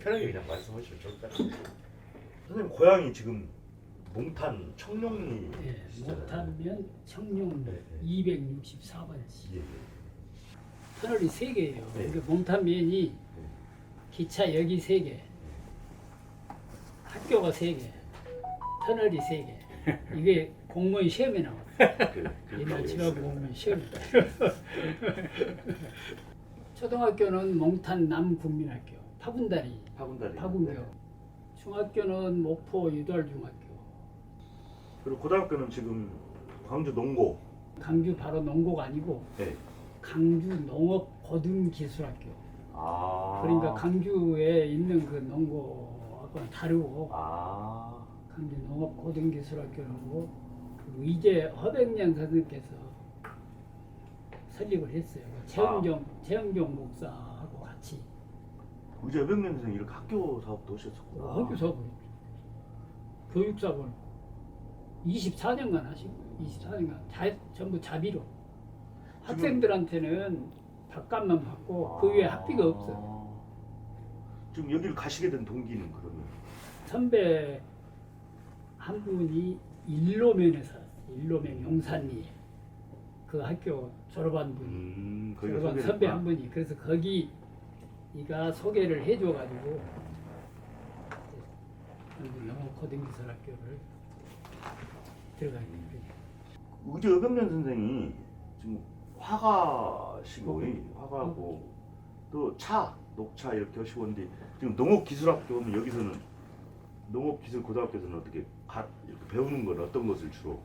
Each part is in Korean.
편하게 그냥 말씀하시면 좋을 것 같아요. 선생님 고향이 지금 몽탄 청룡리 예, 시잖아요. 못하면 청룡 네, 네. 264번지. 예, 예. 터널이 3개예요. 네. 그러니까 몽탄면이 기차역이 3개, 학교가 3개, 터널이 3개. 이게 공무원 시험에 나와요. 옛날 지방 공무원 시험. 초등학교는 몽탄 남국민학교, 파군다리, 파군다리. 파군교. 네. 중학교는 목포 유달중학교. 그리고 고등학교는 지금 광주 농고. 강주 바로 농고가 아니고 네. 강주 농업고등기술학교. 아. 그러니까 강주에 있는 그 농고하고는 다르고 아. 강주 농업고등기술학교라고 그 이제 허백년 선생님께서 설립을 했어요. 최은종 목사하고 같이. 의제 여백년 선생 이렇게 학교 사업도 하셨었구나. 학교 사업을 했죠. 교육 사업을 24년간 하시고 24년간 전부 자비로. 학생들한테는 밥값만 받고 그 위에 학비가 없어요. 지금 여기를 가시게 된 동기는 그러면? 선배 한 분이 일로면에 살았어요. 일로면 용산리에. 그 학교 졸업한 분이. 거기가 졸업한 선배 한 분이. 그래서 거기가 소개를 해줘가지고 영어고등기술학교를 들어가게 된 거예요. 의제 여백년 선생이 지금 화가시고 화가고 또 녹차 이렇게 하시고 있는데 지금 농업기술학교 오면 여기서는 농업기술고등학교에서는 어떻게 이렇게 배우는 건 어떤 것을 주로?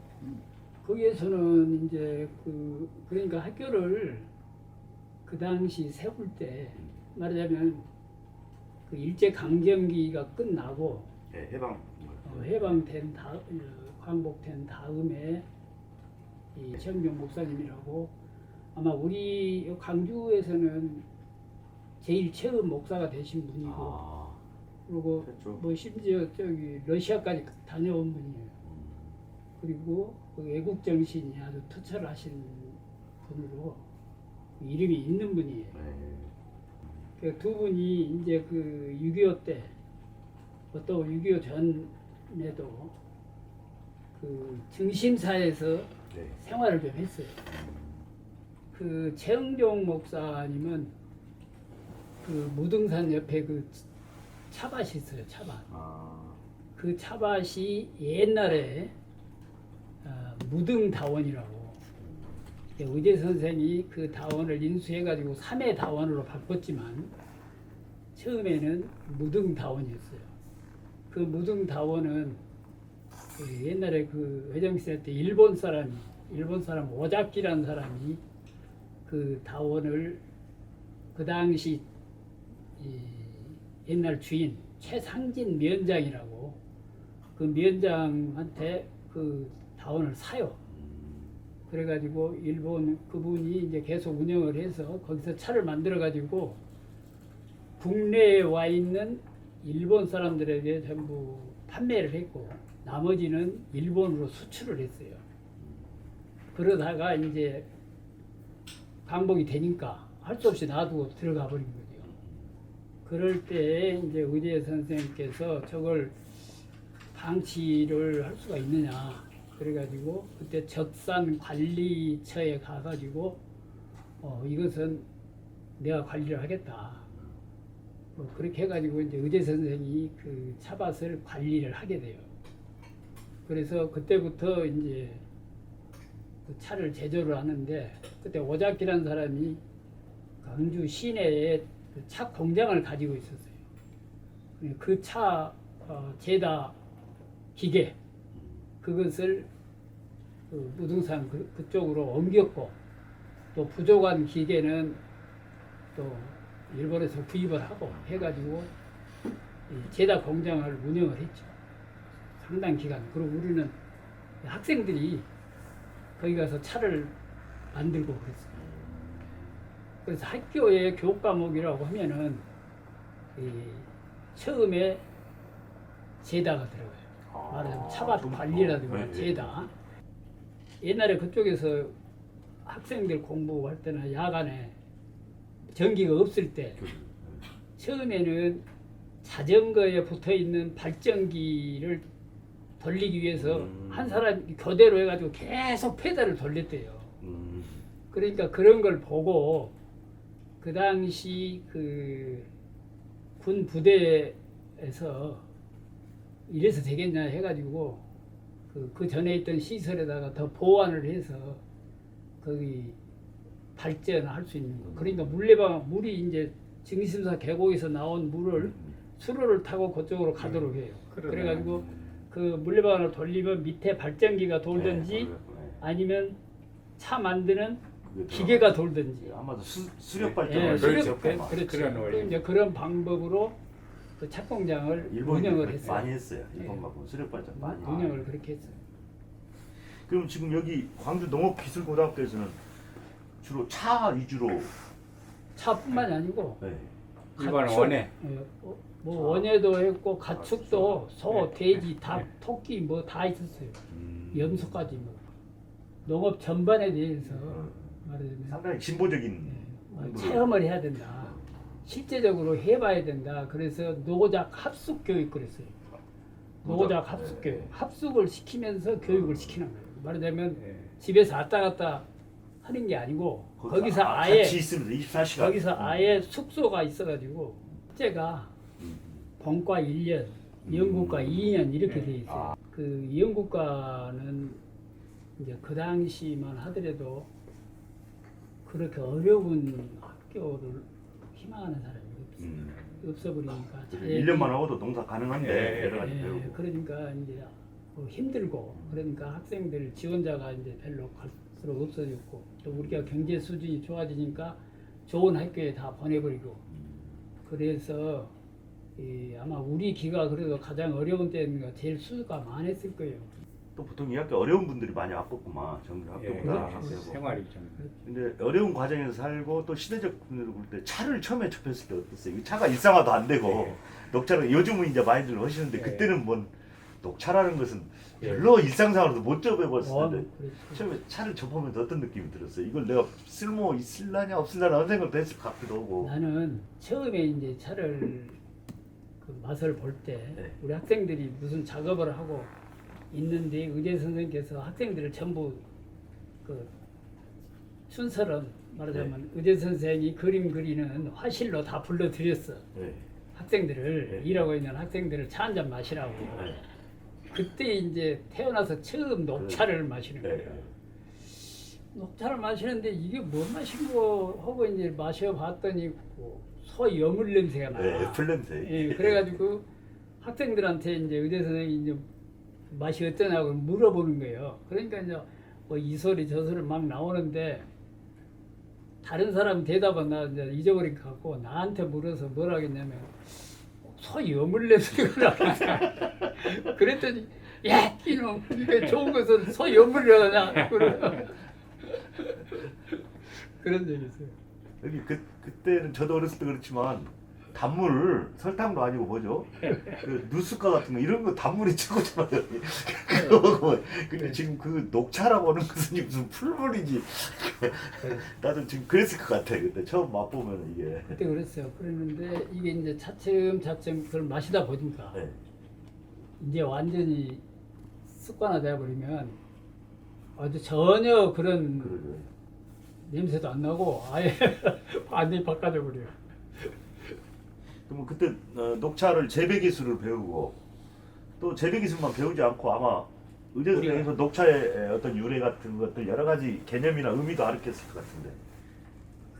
거기에서는 이제 그러니까 학교를 그 당시 세울 때 말하자면 그 일제 강점기가 끝나고 네, 해방. 해방된 광복된 다음에 이 최은종 목사님이라고 아마 우리 강주에서는 제일 최근 목사가 되신 분이고 그리고 그렇죠. 뭐 심지어 저기 러시아까지 다녀온 분이에요. 그리고 그 애국 정신이 아주 투철하신 분으로 이름이 있는 분이에요. 네. 그 두 분이 이제 그 6.25 때 또 6.25 전에도 그 증심사에서 네. 생활을 좀 했어요. 그 최은종 목사님은 그 무등산 옆에 그 차밭이 있어요. 차밭. 그 차밭이 옛날에 무등다원이라고 의제 선생이 그 다원을 인수해가지고 3회 다원으로 바꿨지만 처음에는 무등다원이었어요. 그 무등다원은 그 옛날에 그 회정시대 때 일본 사람 오자키라는 사람이 그 다원을 그 당시 옛날 주인 최상진 면장이라고 그 면장한테 그 다원을 사요. 그래가지고 일본 그분이 이제 계속 운영을 해서 거기서 차를 만들어 가지고 국내에 와 있는 일본 사람들에게 전부 판매를 했고 나머지는 일본으로 수출을 했어요. 그러다가 이제 광복이 되니까 할 수 없이 놔두고 들어가 버린 거죠. 그럴 때 이제 의제 선생님께서 저걸 방치를 할 수가 있느냐. 그래가지고 그때 적산관리처에 가가지고 이것은 내가 관리를 하겠다. 그렇게 해가지고 이제 의제 선생이 그 차밭을 관리를 하게 돼요. 그래서 그때부터 이제 그 차를 제조를 하는데 그때 오자키라는 사람이 광주 시내에 그 차 공장을 가지고 있었어요. 그 차 제다 기계 그것을 그 무등산 그쪽으로 옮겼고 또 부족한 기계는 또 일본에서 구입을 하고 해가지고 이 제다 공장을 운영을 했죠. 상당 기간. 그리고 우리는 학생들이 거기 가서 차를 만들고 그랬어요. 그래서 학교의 교육 과목이라고 하면은 처음에 제다가 들어가요. 말하자면 차밭 관리라든가 제다. 옛날에 그쪽에서 학생들 공부할 때나 야간에 전기가 없을 때 처음에는 자전거에 붙어 있는 발전기를 돌리기 위해서 한 사람 교대로 해가지고 계속 페달을 돌렸대요. 그러니까 그런 걸 보고 그 당시 그 군 부대에서 이래서 되겠냐 해가지고 그 전에 있던 시설에다가 더 보완을 해서 거기 발전할 수 있는 거. 그러니까 물이 이제 증심사 계곡에서 나온 물을 수로를 타고 그쪽으로 가도록 해요. 그래가지고 그 물레방아를 돌리면 밑에 발전기가 돌든지 아니면 차 만드는 기계가 돌든지. 아마도 수력 예, 발전을 그렇죠. 그렇죠. 그런 원리. 이제 그런 방법으로 그 착공장을 운영을 했어요. 많이 했어요. 일본하고 수력 발전 많이. 운영을 그렇게 했어요. 그럼 지금 여기 광주 농업기술고등학교에서는 주로 차 위주로 차뿐만이 아니고 네. 일반 가축, 원예. 뭐 원예도 했고 가축도 소, 네. 돼지, 닭, 네. 토끼 뭐 다 있었어요. 염소까지 뭐 농업 전반에 대해서 말하자면 상당히 진보적인 체험을 해야 된다. 실제적으로 해봐야 된다. 그래서 노작 합숙 교육을 했어요. 노작 합숙 교육. 합숙을 시키면서 교육을 시키는 거예요. 말하자면 집에서 왔다 갔다 하는 게 아니고 거기서 아예 같이 있으면서 24시간 거기서 아예 숙소가 있어가지고 숙제가 본과 1년, 연구과 2년 이렇게 돼 있어요. 그 연구과는 이제 그 당시만 하더라도 그렇게 어려운 학교를 희망하는 사람이 없어버리니까 1년만 하고도 농사 가능한데 여러 가지 배우고 그러니까 이제 힘들고 그러니까 학생들 지원자가 이제 별로 갈수록 없어졌고 또 우리가 경제 수준이 좋아지니까 좋은 학교에 다 보내버리고 그래서 아마 우리 기가 그래도 가장 어려운 때는 제일 수가 많았을 거예요. 또 보통 이 학교 어려운 분들이 많이 왔겠구만 정규 학교보다 그렇죠. 생활이 좀. 근데 어려운 과정에서 살고 또 시대적 분으로 볼 때 차를 처음에 접했을 때 어땠어요? 이 차가 일상화도 안 되고 네. 녹차를 요즘은 이제 많이들 하시는데 네. 그때는 뭔 녹차라는 것은 별로 일상생활로도 못 접해봤을 텐데 그렇죠. 처음에 차를 접하면서 어떤 느낌이 들었어요? 이걸 내가 쓸모 있을라냐 없을라냐 하는 생각도 했을 것 같기도 하고 나는 처음에 이제 차를 그 맛을 볼 때 네. 우리 학생들이 무슨 작업을 하고 있는데 의대 선생님께서 학생들을 전부 그 순서는 말하자면 의대 선생이 그림 그리는 화실로 다 불러들였어. 네. 학생들을 네. 일하고 있는 학생들을 차 한 잔 마시라고. 네. 그때 이제 태어나서 처음 녹차를 마시는 거예요. 네. 녹차를 마시는데 이게 뭐 마신 거 하고 이제 마셔봤더니 소 여물 냄새가 나. 네, 애플 냄새. 예, 그래가지고 학생들한테 이제 의대 선생님이 이제 맛이 어떠냐고 물어보는 거예요. 그러니까 이제 뭐 이 소리 저 소리 막 나오는데 다른 사람 대답은 나 이제 잊어버린 것 같고 나한테 물어서 뭐라 하겠냐면 소 여물 냄새가 나. 그랬더니 야 이놈 이게 좋은 것은 소 여물이라 하냐 그런 적이 있어요. 여기 그때는 저도 어렸을 때 그렇지만 단물 설탕도 아니고 뭐죠? 그 누스카 같은 거 이런 거 단물이 최고잖아요. 그거 먹으면 근데 지금 그 녹차라고 하는 것은 무슨 풀물이지. 나도 지금 그랬을 것 같아. 그때 처음 맛보면 이게. 그때 그랬어요. 그랬는데 이게 이제 차츰 그걸 마시다 보니까 네. 이제 완전히 습관화되어 버리면 아주 전혀 그런 그러죠. 냄새도 안 나고 아예 완전히 바꿔져 버려요. 그럼 그때 녹차를 재배 기술을 배우고 또 재배 기술만 배우지 않고 아마 의대 선생님에서 녹차의 어떤 유래 같은 것들 여러 가지 개념이나 의미도 가르쳤을 것 같은데.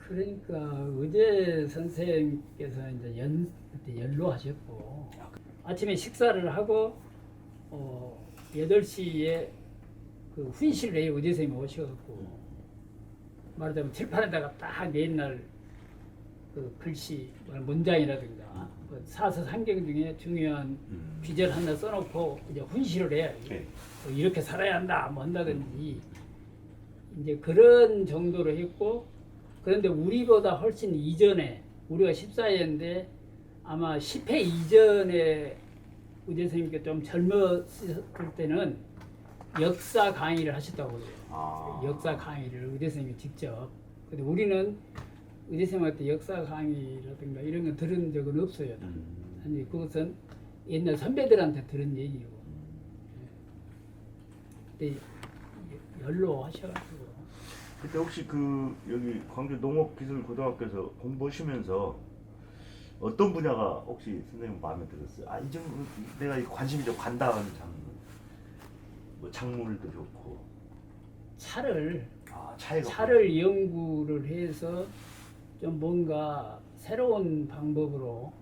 그러니까 의대 선생님께서 이제 그때 연로하셨고 아침에 식사를 하고 8시에 그 훈시를 해요. 의대 선생님이 오셔갖고 말하자면 칠판에다가 딱 맨날 그 글씨 문장이라든가 그 사서상경 중에 중요한 귀절 하나 써놓고 이제 훈시를 해요. 네. 이렇게 살아야 한다 뭐 한다든지 이제 그런 정도로 했고 그런데 우리보다 훨씬 이전에 우리가 14회인데 아마 10회 이전에 의대 선생님께 좀 젊었을 때는 역사 강의를 하셨다고 그래요. 역사 강의를 의대 선생님이 직접. 근데 우리는 의대 선생님한테 역사 강의라든가 이런 거 들은 적은 없어요. 아니 그것은 옛날 선배들한테 들은 얘기고. 그때 연로하셔가지고. 그때 혹시 그 여기 광주 농업기술고등학교에서 공부하시면서 어떤 분야가 혹시 선생님 마음에 들었어요? 아, 이 정도 내가 이 관심이 좀 간다 하는 장르. 뭐 작물도 좋고. 차를 차이가 연구를 해서 좀 뭔가 새로운 방법으로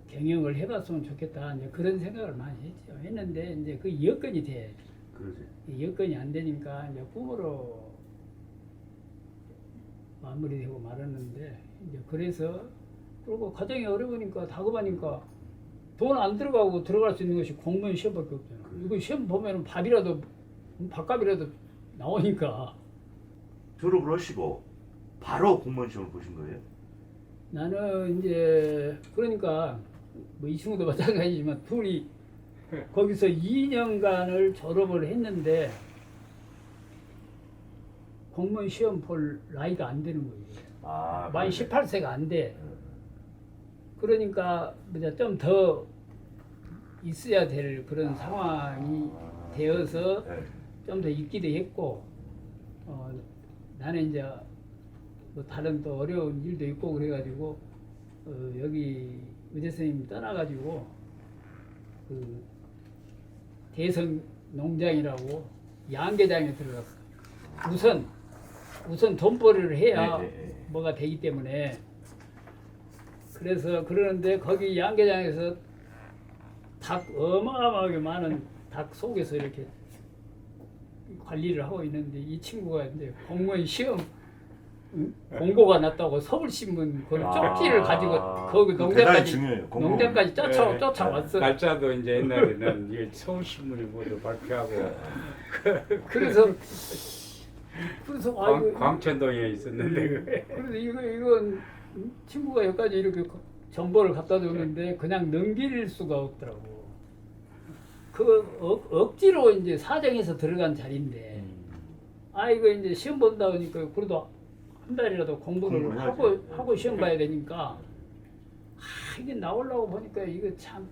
경영을 해봤으면 좋겠다. 이제 그런 생각을 많이 했죠. 했는데 이제 그 여건이 돼. 그러지. 이 여건이 안 되니까 이제 꿈으로 마무리되고 말았는데 이제 그래서 그리고 과정이 어려우니까 다급하니까 돈 안 들어가고 들어갈 수 있는 것이 공무원 시험밖에 없잖아. 이거 시험 보면은 밥이라도 밥값이라도 나오니까 졸업을 하시고 바로 공무원 시험을 보신 거예요? 나는 이제 그러니까 뭐 이 친구도 마찬가지지만 둘이 거기서 2년간을 졸업을 했는데 공무원 시험 볼 나이가 안 되는 거예요. 아, 만이 18세가 안 돼. 그러니까 좀 더 있어야 될 그런 상황이 되어서 네. 좀 더 있기도 했고, 나는 이제 뭐 다른 또 어려운 일도 있고 그래가지고 여기 의대 선생님 떠나가지고 그 대성 농장이라고 양계장에 들어갔어. 우선 돈벌이를 해야 뭐가 되기 때문에. 그래서 그러는데 거기 양계장에서 닭 어마어마하게 많은 닭 속에서 이렇게 관리를 하고 있는데 이 친구가 이제 공무원 시험 공고가 났다고 서울신문 그 쪽지를 가지고 거기 농장까지 쫓아왔어. 날짜도 이제 옛날에는 이게 서울신문이 모두 발표하고 그래서 광천동에 있었는데 그래서 이건 친구가 여기까지 이렇게 정보를 갖다 줬는데 그냥 넘길 수가 없더라고. 그 억지로 이제 사정해서 들어간 자리인데 이거 이제 시험 본다 보니까 그래도 한 달이라도 공부를 하고 시험 봐야 되니까 이게 나오려고 보니까 이거 참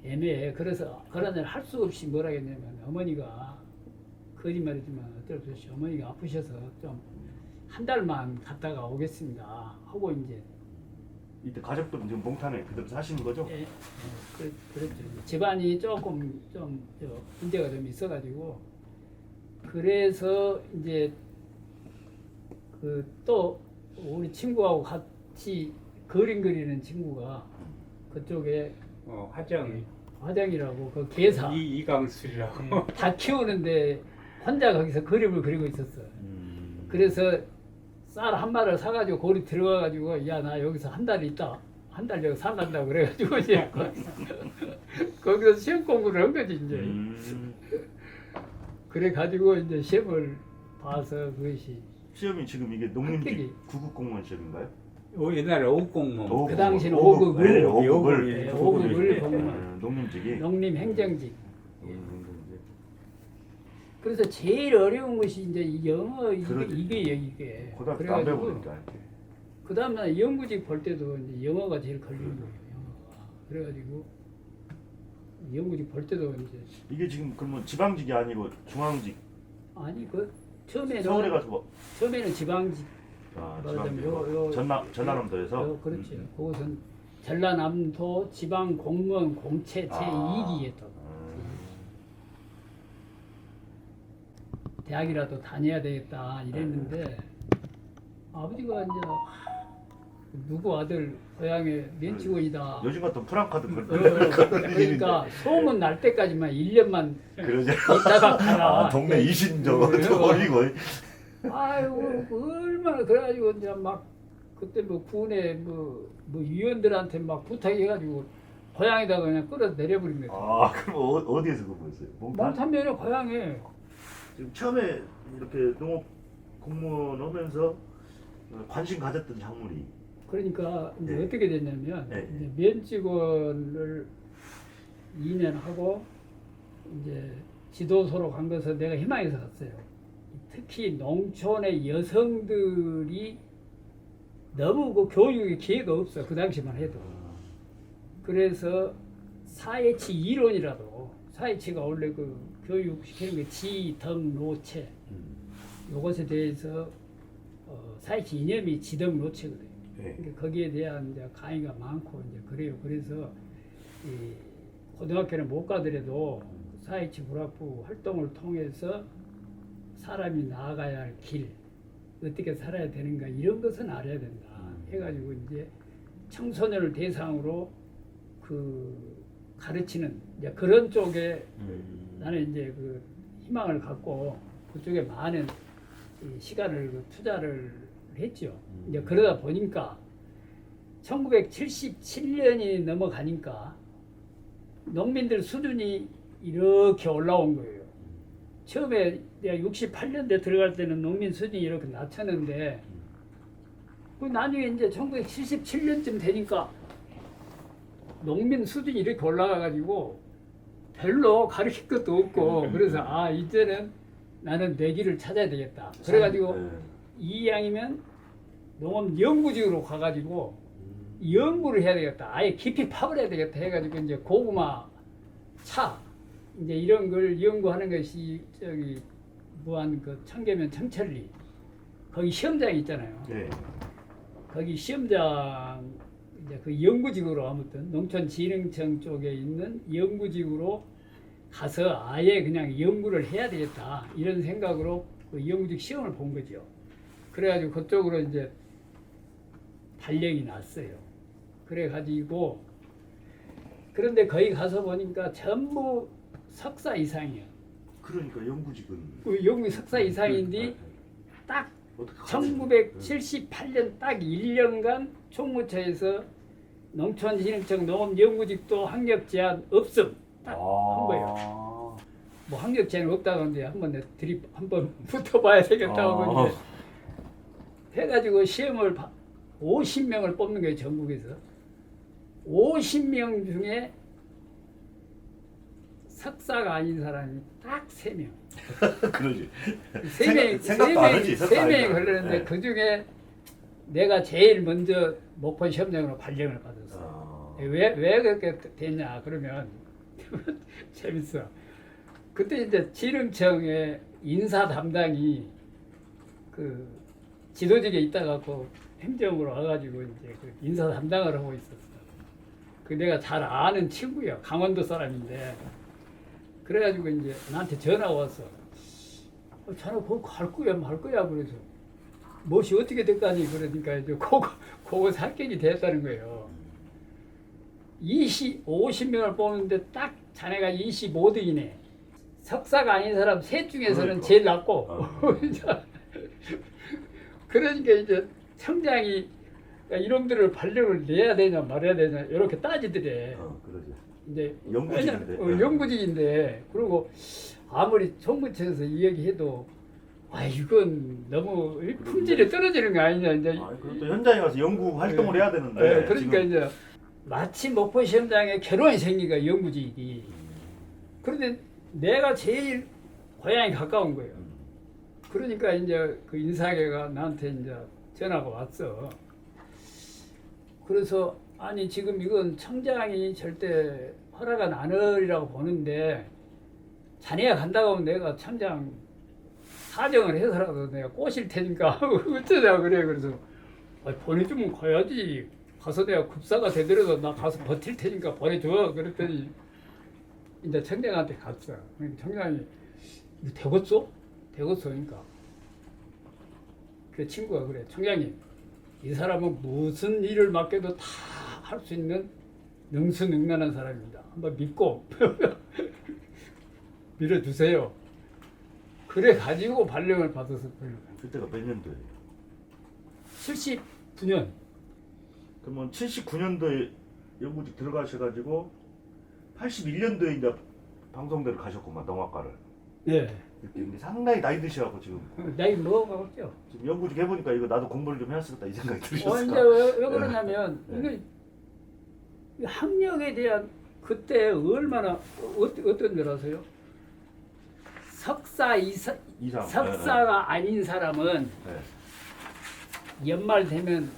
애매해. 그래서 그런 일 할 수 없이 뭐라 했냐면 어머니가 거짓말이지만 어쩔 수 없이 어머니가 아프셔서 좀 한 달만 갔다가 오겠습니다 하고 이제 이때 가족들은 지금 몽탄에 그대로 사시는 거죠? 그렇죠. 집안이 조금 문제가 좀 있어가지고 그래서 이제 그 또 우리 친구하고 같이 그림 그리는 친구가 그쪽에 화정이라고 그 개사 이강술이라고 다 키우는데 혼자 거기서 그림을 그리고 있었어. 그래서 쌀 한 마리를 사가지고 거기 들어가가지고 야 나 여기서 한 달 있다 한 달 여기 살란다고 그래가지고 이제 거기서 시험 공부를 한 거지 이제. 그래 가지고 이제 시험을 봐서 그것이 시험이 지금 이게 농림직 9급 공무원 시험인가요? 옛날에 5공무원 그 당시는 5급, 5급을 공무원 농림직이 농림행정직. 그래서 제일 어려운 것이 이제 이 영어 이게. 고등학교 안 배워보니까. 그 다음에 연구직 볼 때도 이제 영어가 제일 걸리는 거예요. 영어가. 그래가지고 연구직 볼 때도 이제 이게 지금 그러면 지방직이 아니고 중앙직. 아니 그 처음에는 서울에 가서 뭐 처음에는 지방직. 지방직. 전라남도에서. 그렇지. 그것은 전라남도 지방 공무원 공채 제2기에 또. 대학이라도 다녀야 되겠다 이랬는데 아버지가 이제 누구 아들 고향에 면치고이다. 요즘 같은 프랑카드 그러니까 소문 날 때까지만 1년만 그러죠. 있다가 가라. 동네 이신 저거 버리고. 아이고 얼마나 그래가지고 이제 막 그때 뭐 군에 뭐 위원들한테 막 부탁해가지고 고향에다가 그냥 끌어 내려버린 거예요. 그럼 어디에서 근무했어요? 몽탄면에 고향에. 지금 처음에 이렇게 농업 공무원 하면서 관심 가졌던 작물이 그러니까 이제 네. 어떻게 됐냐면 네. 이제 면직원을 2년 하고 이제 지도소로 간 것은 내가 희망해서 갔어요. 특히 농촌의 여성들이 너무 그 교육의 기회가 없어. 그 당시만 해도. 그래서 4H 이론이라도 4H가 원래 그 교육시키는 게 지덕노체 요것에 대해서 4H 이념이 지덕노체거든요. 네. 그러니까 거기에 대한 이제 강의가 많고 이제 그래요. 그래서 이 고등학교는 못 가더라도 4H 불합부 활동을 통해서 사람이 나아가야 할 길, 어떻게 살아야 되는가 이런 것은 알아야 된다. 해가지고 이제 청소년을 대상으로 그 가르치는 이제 그런 쪽에 나는 이제 그 희망을 갖고 그쪽에 많은 이 시간을 그 투자를 했죠. 이제 그러다 보니까 1977년이 넘어가니까 농민들 수준이 이렇게 올라온 거예요. 처음에 내가 68년대 들어갈 때는 농민 수준이 이렇게 낮췄는데 그 나중에 이제 1977년쯤 되니까 농민 수준이 이렇게 올라가가지고 별로 가르칠 것도 없고 그래서 아 이제는 나는 내 길을 찾아야 되겠다. 그래가지고 이양이면 농업 연구직으로 가가지고 연구를 해야 되겠다. 아예 깊이 파버려야 되겠다 해가지고 이제 고구마, 차 이제 이런 걸 연구하는 것이 저기 무한 그 청계면 청천리 거기 시험장이 있잖아요. 네. 거기 시험장 이제 그 연구직으로 아무튼 농촌진흥청 쪽에 있는 연구직으로 가서 아예 그냥 연구를 해야 되겠다 이런 생각으로 그 연구직 시험을 본 거죠. 그래가지고 그쪽으로 이제 발령이 났어요. 그래가지고 그런데 거기 가서 보니까 전부 석사 이상이에요. 그러니까 연구직은 그 연구 석사 이상인데 딱 1978년 딱 1년간 총무처에서 농촌진흥청 농업연구직도 학력 제한 없음 딱 한 거예요. 뭐 학력 제한 없다고 하는데 한번 내 드립 한번 붙어봐야 되겠다고 이제 해가지고 시험을 50명을 뽑는 거예요. 전국에서 50명 중에 석사가 아닌 사람이 딱 3명. 그러지. 3명이 걸렸는데 네. 그 중에 내가 제일 먼저 목포 시험장으로 발령을 받았어. 왜 그렇게 됐냐 그러면 재밌어. 그때 이제 진흥청의 인사 담당이 그 지도직에 있다 갖고 행정으로 와가지고 이제 그 인사 담당을 하고 있었어. 그 내가 잘 아는 친구야. 강원도 사람인데. 그래가지고 이제 나한테 전화 왔어. 자네 거기 갈 거야 말 거야 그래서 무엇이 어떻게 될까니 그러니까 이제 그거 합격이 됐다는 거예요. 50명을 뽑는데 딱 자네가 25등이네. 석사가 아닌 사람 셋 중에서는 그러니까. 제일 낫고. 그러니까 이제 청장이 이놈들을 발령을 내야 되냐 말아야 되냐 이렇게 따지더래. 그러지. 이제 연구직인데. 연구직인데 그리고 아무리 총무처에서 이야기해도 아 이건 너무 품질이 떨어지는 거 아니냐 이제. 그것도 현장에 가서 연구 활동을 해야 되는데. 그러니까 지금. 이제 마침 목포 시험장에 결혼이 생기니까 연구직이. 그런데 내가 제일 고향이 가까운 거예요. 그러니까 이제 그 인사계가 나한테 이제 전화가 왔어. 그래서 아니 지금 이건 청장이 절대 허락은 안 하리라고 보는데 자네가 간다고 하면 내가 청장 사정을 해서라도 내가 꼬실 테니까 어쩌냐고 그래. 그래서 보내주면 가야지. 가서 내가 급사가 되더라도 나 가서 버틸 테니까 보내줘. 그랬더니 이제 청장한테 갔어. 그러니까 청장이 이거 되겠어? 되겠어. 그러니까 그 친구가 그래. 청장님 이 사람은 무슨 일을 맡겨도 다 할 수 있는 능수능란한 사람입니다. 한번 믿고 밀어주세요. 그래 가지고 발령을 받았을 거예요. 그때가 몇 년도예요? 79년. 그러면 79년도에 연구직 들어가셔가지고 81년도에 이제 방송대를 가셨구만 농학과를. 예. 이렇게 상당히 나이 드셔갖고 지금 나이 먹어가겠죠. 지금 연구직 해보니까 이거 나도 공부를 좀 해야겠다 이 생각이 이제 들으셨어요. 왜 그러냐면 네. 이게 학력에 대한 그때 얼마나 어떤 줄 아세요? 석사 이상. 석사가 아닌 사람은 네. 연말 되면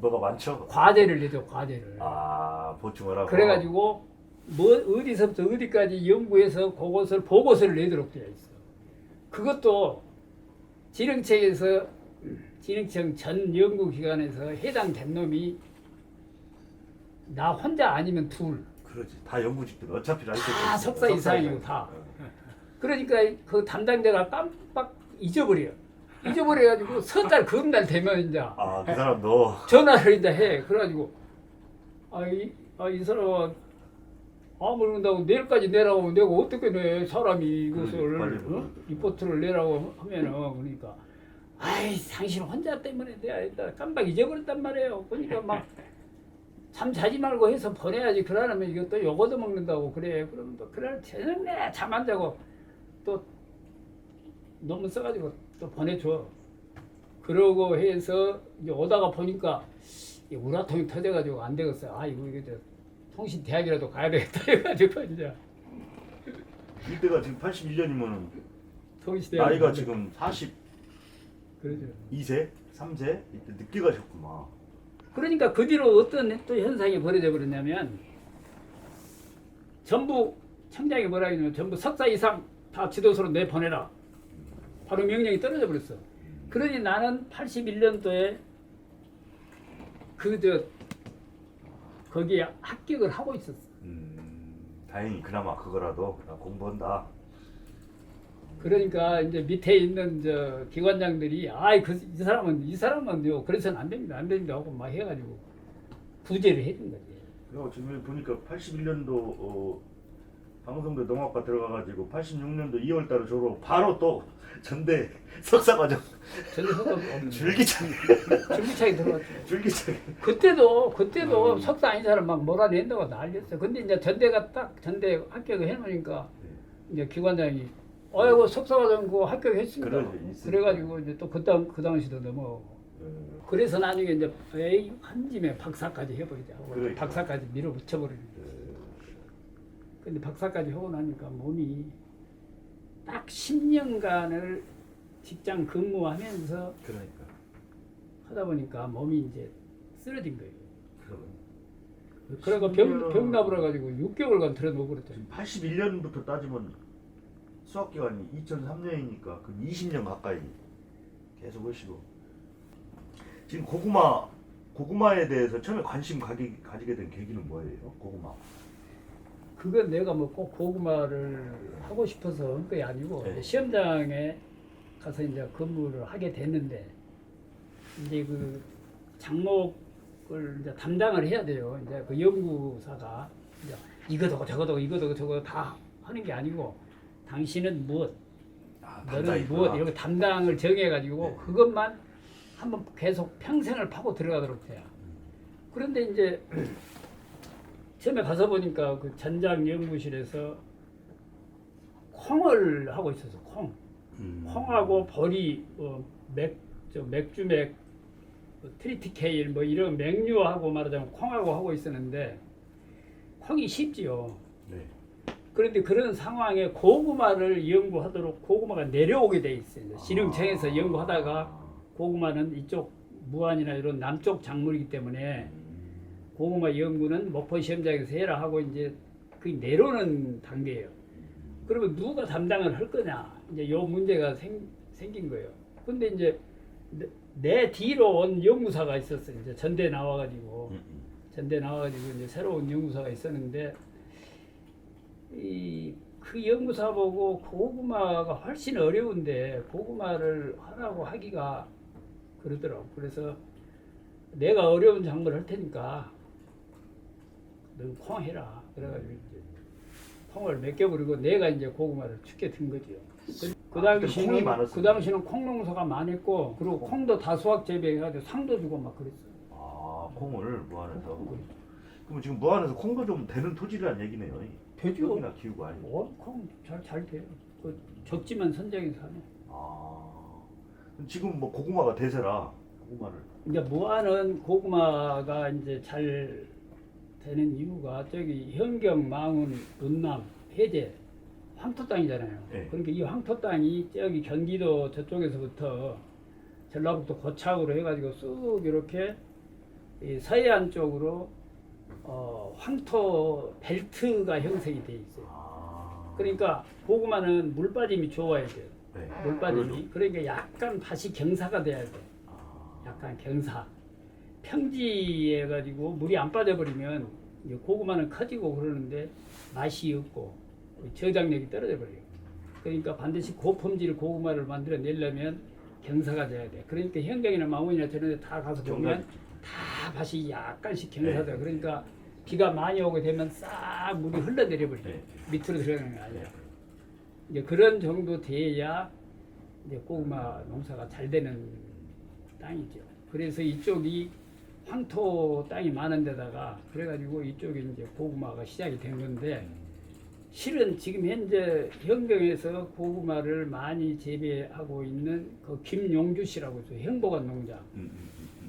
뭐가 많죠? 과제를 내줘, 과제를. 아 보충을 하고. 그래가지고 뭐 어디서부터 어디까지 연구해서 그것을 보고서를 내도록 되어 있어. 그것도 진흥청에서 진흥청 전 연구기관에서 해당된 놈이 나 혼자 아니면 둘, 그러지. 다 연구직들 어차피 다 라이센스 석사 이상이고 다. 그러니까 그 담당자가 깜빡 잊어버려. 잊어버려가지고 설날 금날 되면 이제 아그 사람 너. 전화를 이제 해. 그래가지고 이 사람은 그런다고 내일까지 내라고 하면 내가 어떻게 내 사람이 이것을 빨리 리포트를 내라고 하면은 그러니까 당신 혼자 때문에 내가 깜빡 잊어버렸단 말이에요. 그러니까 막 잠 자지 말고 해서 보내야지. 그러면 이것도 요거도 먹는다고 그래. 그러면 또 그날 저녁에 잠 안 자고 또 논문 써가지고 또 보내줘. 그러고 해서 이제 오다가 보니까 이 우라통이 터져가지고 안 되겠어요. 이거 통신 대학이라도 가야 되겠다 해가지고 이제 이때가 지금 81년이면은 통신 대학 나이가 지금 42세, 그러죠. 3세 이때 늦게 가셨구만. 그러니까 그 뒤로 어떤 또 현상이 벌어져 버렸냐면 전부 청장이 뭐라 하냐면 전부 석사 이상 다 지도서로 내보내라. 바로 명령이 떨어져 버렸어. 그러니 나는 81년도에 거기에 합격을 하고 있었어. 다행히 그나마 그거라도 나 공부한다. 그러니까 이제 밑에 있는 저 기관장들이 이 사람은요 그래서는 안 됩니다 하고 막 해가지고 부재를 해준 거지. 그리고 지금 보니까 81년도 방송대 농학과 들어가가지고 86년도 2월달에 졸업 바로 또 전대 석사과정 전혀 상관없는 줄기차게 들어갔죠. 줄기차게. 그때도 석사 아닌 사람 막 몰아낸다고 난리였어. 근데 이제 전대 합격을 해놓으니까 이제 기관장이 석사과정 그거 합격했습니다. 그래가지고 이제 또 그 당시도 넘어가고. 그래서 나중에 이제 한 짐에 박사까지 해버리자. 그러니까. 박사까지 밀어붙여버리는 거야. 근데 박사까지 하고 나니까 몸이 딱 10년간을 직장 근무하면서 그러니까. 하다 보니까 몸이 이제 쓰러진 거예요. 그러면 그래가 병납을 해가지고 6개월간 들어놓고 그랬더니 81년부터 따지면 수학 기간이 2003년이니까 그 20년 가까이 계속 하시고. 지금 고구마에 대해서 처음에 관심 가지게 된 계기는 뭐예요? 고구마. 그건 내가 뭐 꼭 고구마를 하고 싶어서 한 게 아니고 네. 시험장에 가서 이제 근무를 하게 됐는데 이제 그 장목을 이제 담당을 해야 돼요. 이제 그 연구사가 이제 이거도 저거도 다 하는 게 아니고 당신은 무엇, 너는 무엇 이렇게 담당을 정해가지고 네. 그것만 한번 계속 평생을 파고 들어가도록 돼요. 그런데 이제 처음에 가서 보니까 그 전장 연구실에서 콩을 하고 있어서 콩하고 보리, 맥주맥, 트리티케일 뭐 이런 맥류하고 말하자면 콩하고 하고 있었는데 콩이 쉽지요. 네. 그런데 그런 상황에 고구마를 연구하도록 고구마가 내려오게 돼 있어요. 진흥청에서 연구하다가 고구마는 이쪽 무안이나 이런 남쪽 작물이기 때문에 고구마 연구는 목포 시험장에서 해라 하고 이제 그 내려오는 단계예요. 그러면 누가 담당을 할 거냐 이제 요 문제가 생긴 거예요. 근데 이제 내 뒤로 온 연구사가 있었어요. 이제 전대 나와가지고 이제 새로운 연구사가 있었는데 그 연구사 보고 고구마가 훨씬 어려운데 고구마를 하라고 하기가 그러더라고. 그래서 내가 어려운 작물을 할 테니까 넌 콩 해라. 그래가지고 이제 콩을 맡겨버리고 내가 이제 고구마를 죽게 든 거죠. 그 당시는 콩 농사가 많았고 그리고 콩도 다 수확 재배해가지고 상도 주고 막 그랬어. 콩을 무안에서. 그럼 지금 무안에서 콩도 좀 되는 토지라는 얘기네요. 되죠. 여기나 기우가 아니고. 콩 잘 돼요. 적지만 선장이 사네. 지금 뭐 고구마가 대세라 고구마를. 이제 무안은 고구마가 이제 잘 되는 이유가 저기 현경, 망운, 은남, 해제 황토 땅이잖아요. 네. 그러니까 이 황토 땅이 저기 경기도 저쪽에서부터 전라북도 고창으로 해가지고 쑥 이렇게 이 서해안 쪽으로 황토 벨트가 형성이 돼 있어요. 아. 그러니까 고구마는 물 빠짐이 좋아야 돼요. 네. 물 빠짐이. 그러니까 약간 밭이 경사가 돼야 돼. 아. 약간 경사. 평지해 가지고 물이 안 빠져버리면 이제 고구마는 커지고 그러는데 맛이 없고 저장력이 떨어져 버려요. 그러니까 반드시 고품질 고구마를 만들어내려면 경사가 돼야 돼. 그러니까 현경이나 마문이나 저런 데 다 가서 보면 다 밭이 약간씩 경사돼. 네. 그러니까 비가 많이 오게 되면 싹 물이 흘러내려 버려요. 네. 밑으로 들어가는 게 아니라. 이제 그런 정도 돼야 이제 고구마 농사가 잘 되는 땅이죠. 그래서 이쪽이 황토 땅이 많은 데다가 그래가지고 이쪽에 이제 고구마가 시작이 된 건데 실은 지금 현재 현경에서 고구마를 많이 재배하고 있는 그 김용주 씨라고 있어요. 행복한 농장.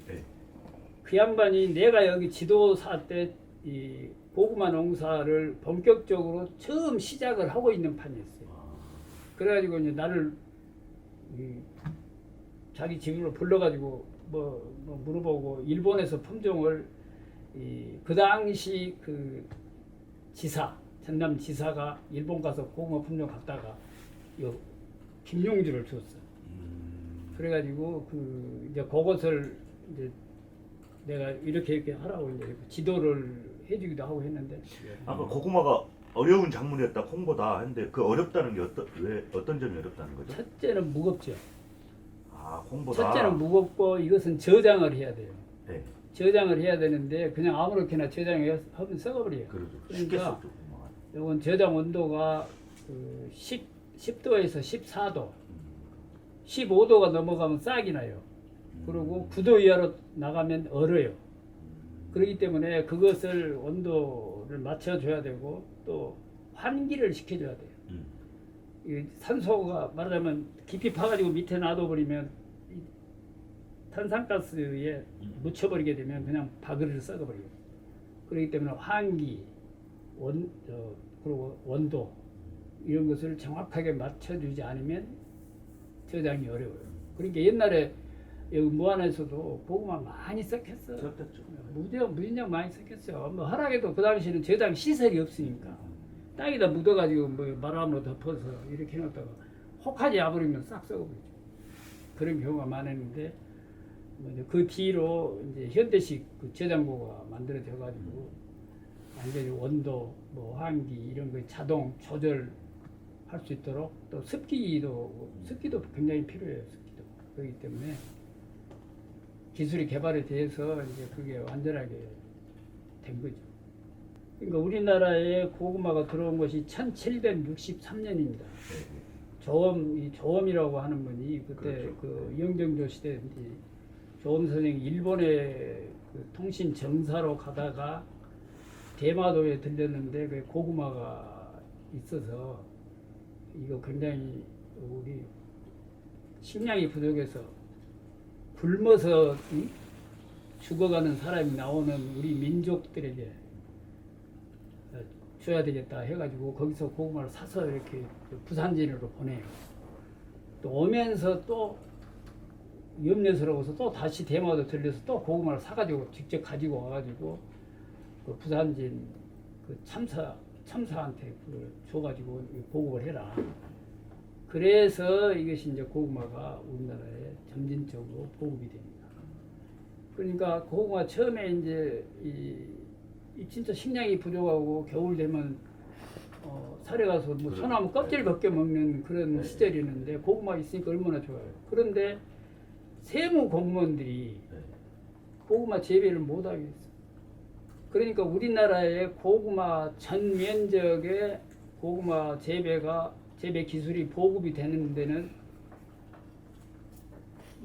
네. 그 양반이 내가 여기 지도사 때 이 고구마 농사를 본격적으로 처음 시작을 하고 있는 판이었어요. 그래가지고 이제 나를 자기 집으로 불러가지고 뭐 물어보고 일본에서 품종을 그 당시 그 지사 전남 지사가 일본 가서 고구마 품종 갖다가 요 김용주를 줬어. 그래가지고 그 이제 그것을 이제 내가 이렇게 하라고 이제 지도를 해주기도 하고 했는데 아까 고구마가 어려운 작물이었다 콩보다 했는데 그 어렵다는 게 왜 어떤 점이 어렵다는 거죠? 첫째는 무겁죠. 아 콩보다. 첫째는 무겁고 이것은 저장을 해야 돼요. 네. 저장을 해야 되는데 그냥 아무렇게나 저장하면 썩어버려요. 그러죠. 쉽게 그러니까 썩죠 고구마가. 이건 저장 온도가 그 10도에서 14도, 15도가 넘어가면 싹이 나요. 그리고 9도 이하로 나가면 얼어요. 그렇기 때문에 그것을 온도를 맞춰줘야 되고 또 환기를 시켜줘야 돼요. 이 산소가 말하자면 깊이 파가지고 밑에 놔둬버리면 이 탄산가스에 묻혀버리게 되면 그냥 바그르르 썩어버려요. 그렇기 때문에 환기, 그리고 원도 이런 것을 정확하게 맞춰주지 않으면 저장이 어려워요. 그러니까 옛날에 여기 무안에서도 고구마 많이 썩혔어. 썩혔죠. 무진장 많이 썩혔어요. 뭐 허락에도 그 당시에는 저장 시설이 없으니까 땅에다 묻어가지고 뭐 바람으로 덮어서 이렇게 해놨다가 혹하지 아버리면 싹 썩어버리죠. 그런 경우가 많았는데 뭐 이제 그 뒤로 이제 현대식 그 저장고가 만들어져가지고 완전히 원도, 뭐 환기 이런 거 자동 조절할 수 있도록 또 습기도 굉장히 필요해요. 습기도. 그렇기 때문에 기술이 개발이 돼서 이제 그게 완전하게 된 거죠. 그러니까 우리나라에 고구마가 들어온 것이 1763년입니다. 이 조엄이라고 하는 분이 그때 그렇죠. 그 이영정조 시대 조엄 선생이 일본의 그 통신 정사로 가다가 대마도에 들렸는데 그 고구마가 있어서 이거 굉장히 우리 식량이 부족해서 굶어서 죽어가는 사람이 나오는 우리 민족들에게 줘야 되겠다 해가지고 거기서 고구마를 사서 이렇게 부산진으로 보내요. 또 오면서 또 염려스러워서 또 다시 대마도 들려서 또 고구마를 사가지고 직접 가지고 와가지고 그 부산진 그 참사한테 그걸 줘가지고 보급을 해라. 그래서 이것이 이제 고구마가 우리나라에 점진적으로 보급이 됩니다. 그러니까 고구마 처음에 이제 이 진짜 식량이 부족하고 겨울 되면 산에 가서 뭐 소나무 껍질 벗겨 먹는 그런 시절이었는데 고구마 있으니까 얼마나 좋아요. 그런데 세무 공무원들이 고구마 재배를 못 하겠어. 그러니까 우리나라의 고구마 전 면적의 고구마 재배 기술이 보급이 되는 데는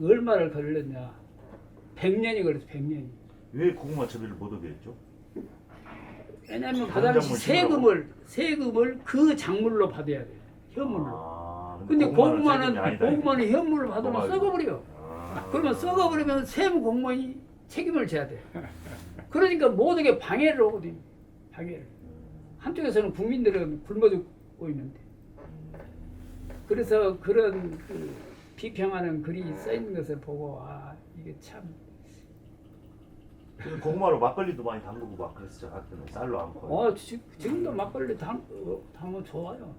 얼마를 걸렸냐? 100년이 걸렸어. 100년이. 왜 고구마 재배를 못 하게 했죠? 왜냐하면 그 다른 당시 작물 세금을 그 작물로 받아야 돼. 현물로. 아, 근데 고구마는 세금이 아니다, 고구마는 현물로 받으면 고구마. 썩어버려. 아. 그러면 썩어버리면 세무 공무원이 책임을 져야 돼. 그러니까 모든 게 방해를 하거든요. 방해를. 한쪽에서는 국민들은 굶어 죽고 있는데. 그래서 그런 그 비평하는 글이 써 있는 것을 보고 이게 참 근데 고구마로 막걸리도 많이 담그고 막 그랬었잖아. 그때는 쌀로 안고. 지금도 막걸리 담으면 좋아요.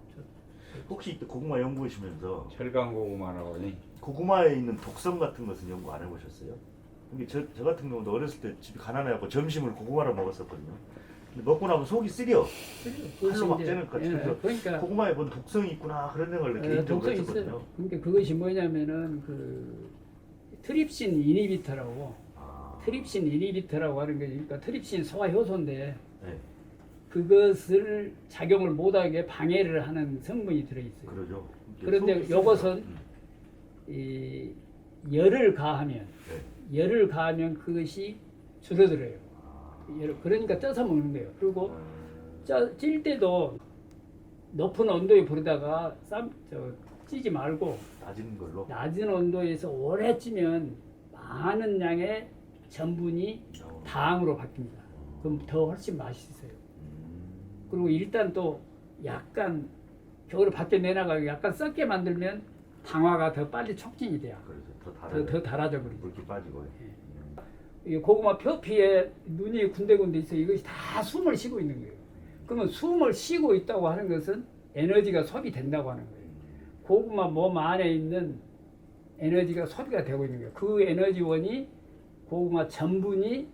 혹시 이때 고구마 연구하시면서 철강 고구마라고 하니 고구마에 있는 독성 같은 것은 연구 안 해보셨어요? 근데 저 같은 경우도 어렸을 때 집이 가난해갖고 점심을 고구마를 먹었었거든요. 근데 먹고 나면 속이 쓰려. 칼로 막 째는 것 같아요. 그래서 그러니까 고구마에 뭔 독성이 있구나 그런 생각을 개인적으로 독성이 했었거든요. 있어요. 그러니까 그것이 뭐냐면은 그 트립신 이니비터라고 아, 트립신 이니비터라고 하는 게 그러니까 트립신 소화 효소인데 네, 그것을 작용을 못하게 방해를 하는 성분이 들어있어요. 그러죠. 그런데 속이 요것은 쓰리죠. 이 열을 가하면 그것이 줄어들어요. 그러니까 쪄서 먹는 거예요. 그리고 찔 때도 높은 온도에 불에다가 찌지 말고 낮은 걸로. 낮은 온도에서 오래 찌면 많은 양의 전분이 당으로 바뀝니다. 그럼 더 훨씬 맛있어요. 그리고 일단 또 약간 겨울에 밖에 내나가고 약간 썩게 만들면 당화가 더 빨리 촉진이 돼요. 그래서 더 달아져 버리죠. 물기 빠지고. 이 고구마 표피에 눈이 군데군데 있어요. 이것이 다 숨을 쉬고 있는 거예요. 그러면 숨을 쉬고 있다고 하는 것은 에너지가 소비된다고 하는 거예요. 고구마 몸 안에 있는 에너지가 소비가 되고 있는 거예요. 그 에너지원이 고구마 전분이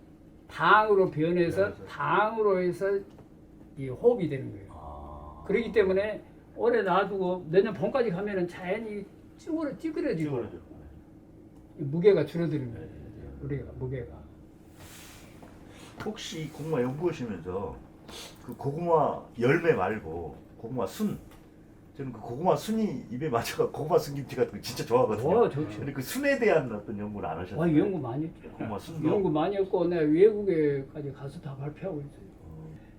당으로 변해서 당으로 해서 이 호흡이 되는 거예요. 그렇기 때문에 오래 놔두고 내년 봄까지 가면은 자연히 찌그러지고 무게가 줄어드는 거예요. 우리가 무게가. 혹시 고구마 연구하시면서 그 고구마 열매 말고 고구마 순, 저는 그 고구마 순이 입에 맞아가 고구마 순김치 같은 거 진짜 좋아하거든요. 좋죠. 근데 그 순에 대한 어떤 연구는 안 하셨어요? 연구 많이 했죠. 고구마 순도. 연구 많이 했고 내가 외국에까지 가서 다 발표하고 있어요.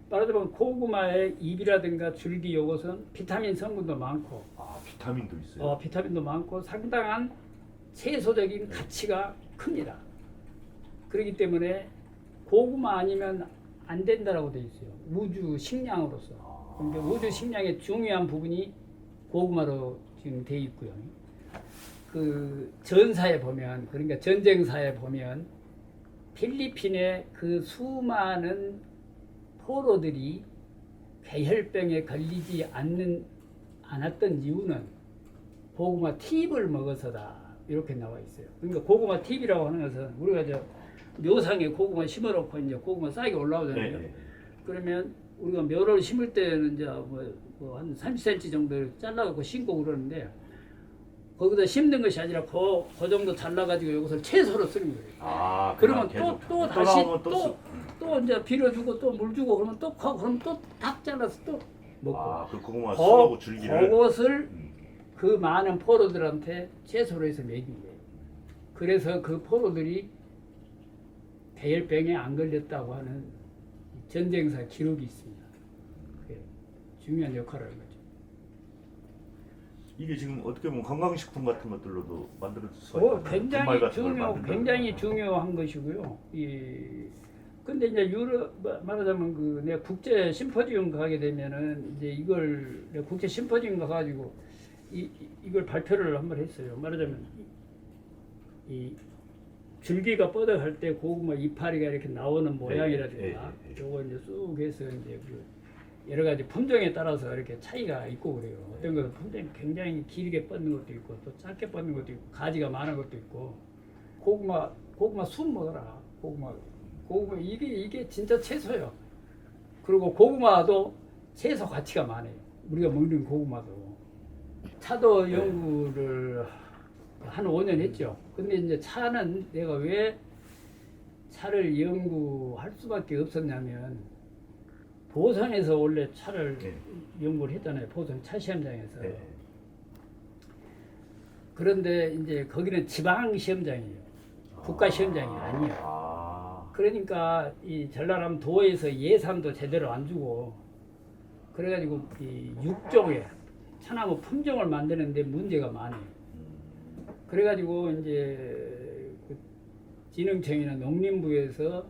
말하자면 고구마의 잎이라든가 줄기 요것은 비타민 성분도 많고 비타민도 있어요. 비타민도 많고 상당한 채소적인 가치가 큽니다. 그렇기 때문에 고구마 아니면 안 된다라고 돼 있어요. 우주 식량으로서. 그러니까 우주 식량의 중요한 부분이 고구마로 지금 돼 있고요. 그 전사에 보면 그러니까 전쟁사에 보면 필리핀의 그 수많은 포로들이 폐혈병에 걸리지 않았던 이유는 고구마 팁을 먹어서다 이렇게 나와 있어요. 그러니까 고구마 팁이라고 하는 것은 우리가 묘상에 고구마 심어놓고 이제 고구마 싹이 올라오잖아요. 네. 그러면 우리가 묘를 심을 때는 이제 한 30cm 정도 잘라갖고 심고 그러는데 거기다 심는 것이 아니라 그 정도 잘라가지고 이것을 채소로 쓰는 거예요. 그러면 또 다시 또 이제 빌어주고 또 물 주고 그러면 또 그럼 또 닭 잘라서 또 먹고. 그 고구마 순하고 줄기를. 그것을 그 많은 포로들한테 채소로 해서 먹인 거예요. 그래서 그 포로들이 폐혈병에 안 걸렸다고 하는 전쟁사 기록이 있습니다. 그게 중요한 역할을 하는 거죠. 이게 지금 어떻게 보면 건강식품 같은 것들로도 만들어질 수가 있잖아요. 굉장히 중요한 것이고요. 근데 이제 말하자면 내가 국제 심포지움 가게 되면은 이제 내가 국제 심포지움 가가지고 이걸 발표를 한번 했어요. 말하자면 이 줄기가 뻗어갈 때 고구마 이파리가 이렇게 나오는 모양이라든가 요거 이제 쑥 해서 이제 여러 가지 품종에 따라서 이렇게 차이가 있고 그래요. 어떤 것은 품종이 굉장히 길게 뻗는 것도 있고 또 짧게 뻗는 것도 있고 가지가 많은 것도 있고 고구마 순 먹어라. 고구마 이게 진짜 채소예요. 그리고 고구마도 채소 가치가 많아요. 우리가 먹는 고구마도. 차도 연구를 한 5년 했죠. 근데 이제 차는 내가 왜 차를 연구할 수밖에 없었냐면 보성에서 원래 차를 연구를 했잖아요. 보성 차 시험장에서. 그런데 이제 거기는 지방 시험장이에요. 국가 시험장이 아니에요. 그러니까 이 전라남 도에서 예산도 제대로 안 주고 그래가지고 이 육종의 차나무 품종을 만드는데 문제가 많아요. 그래가지고 이제 진흥청이나 농림부에서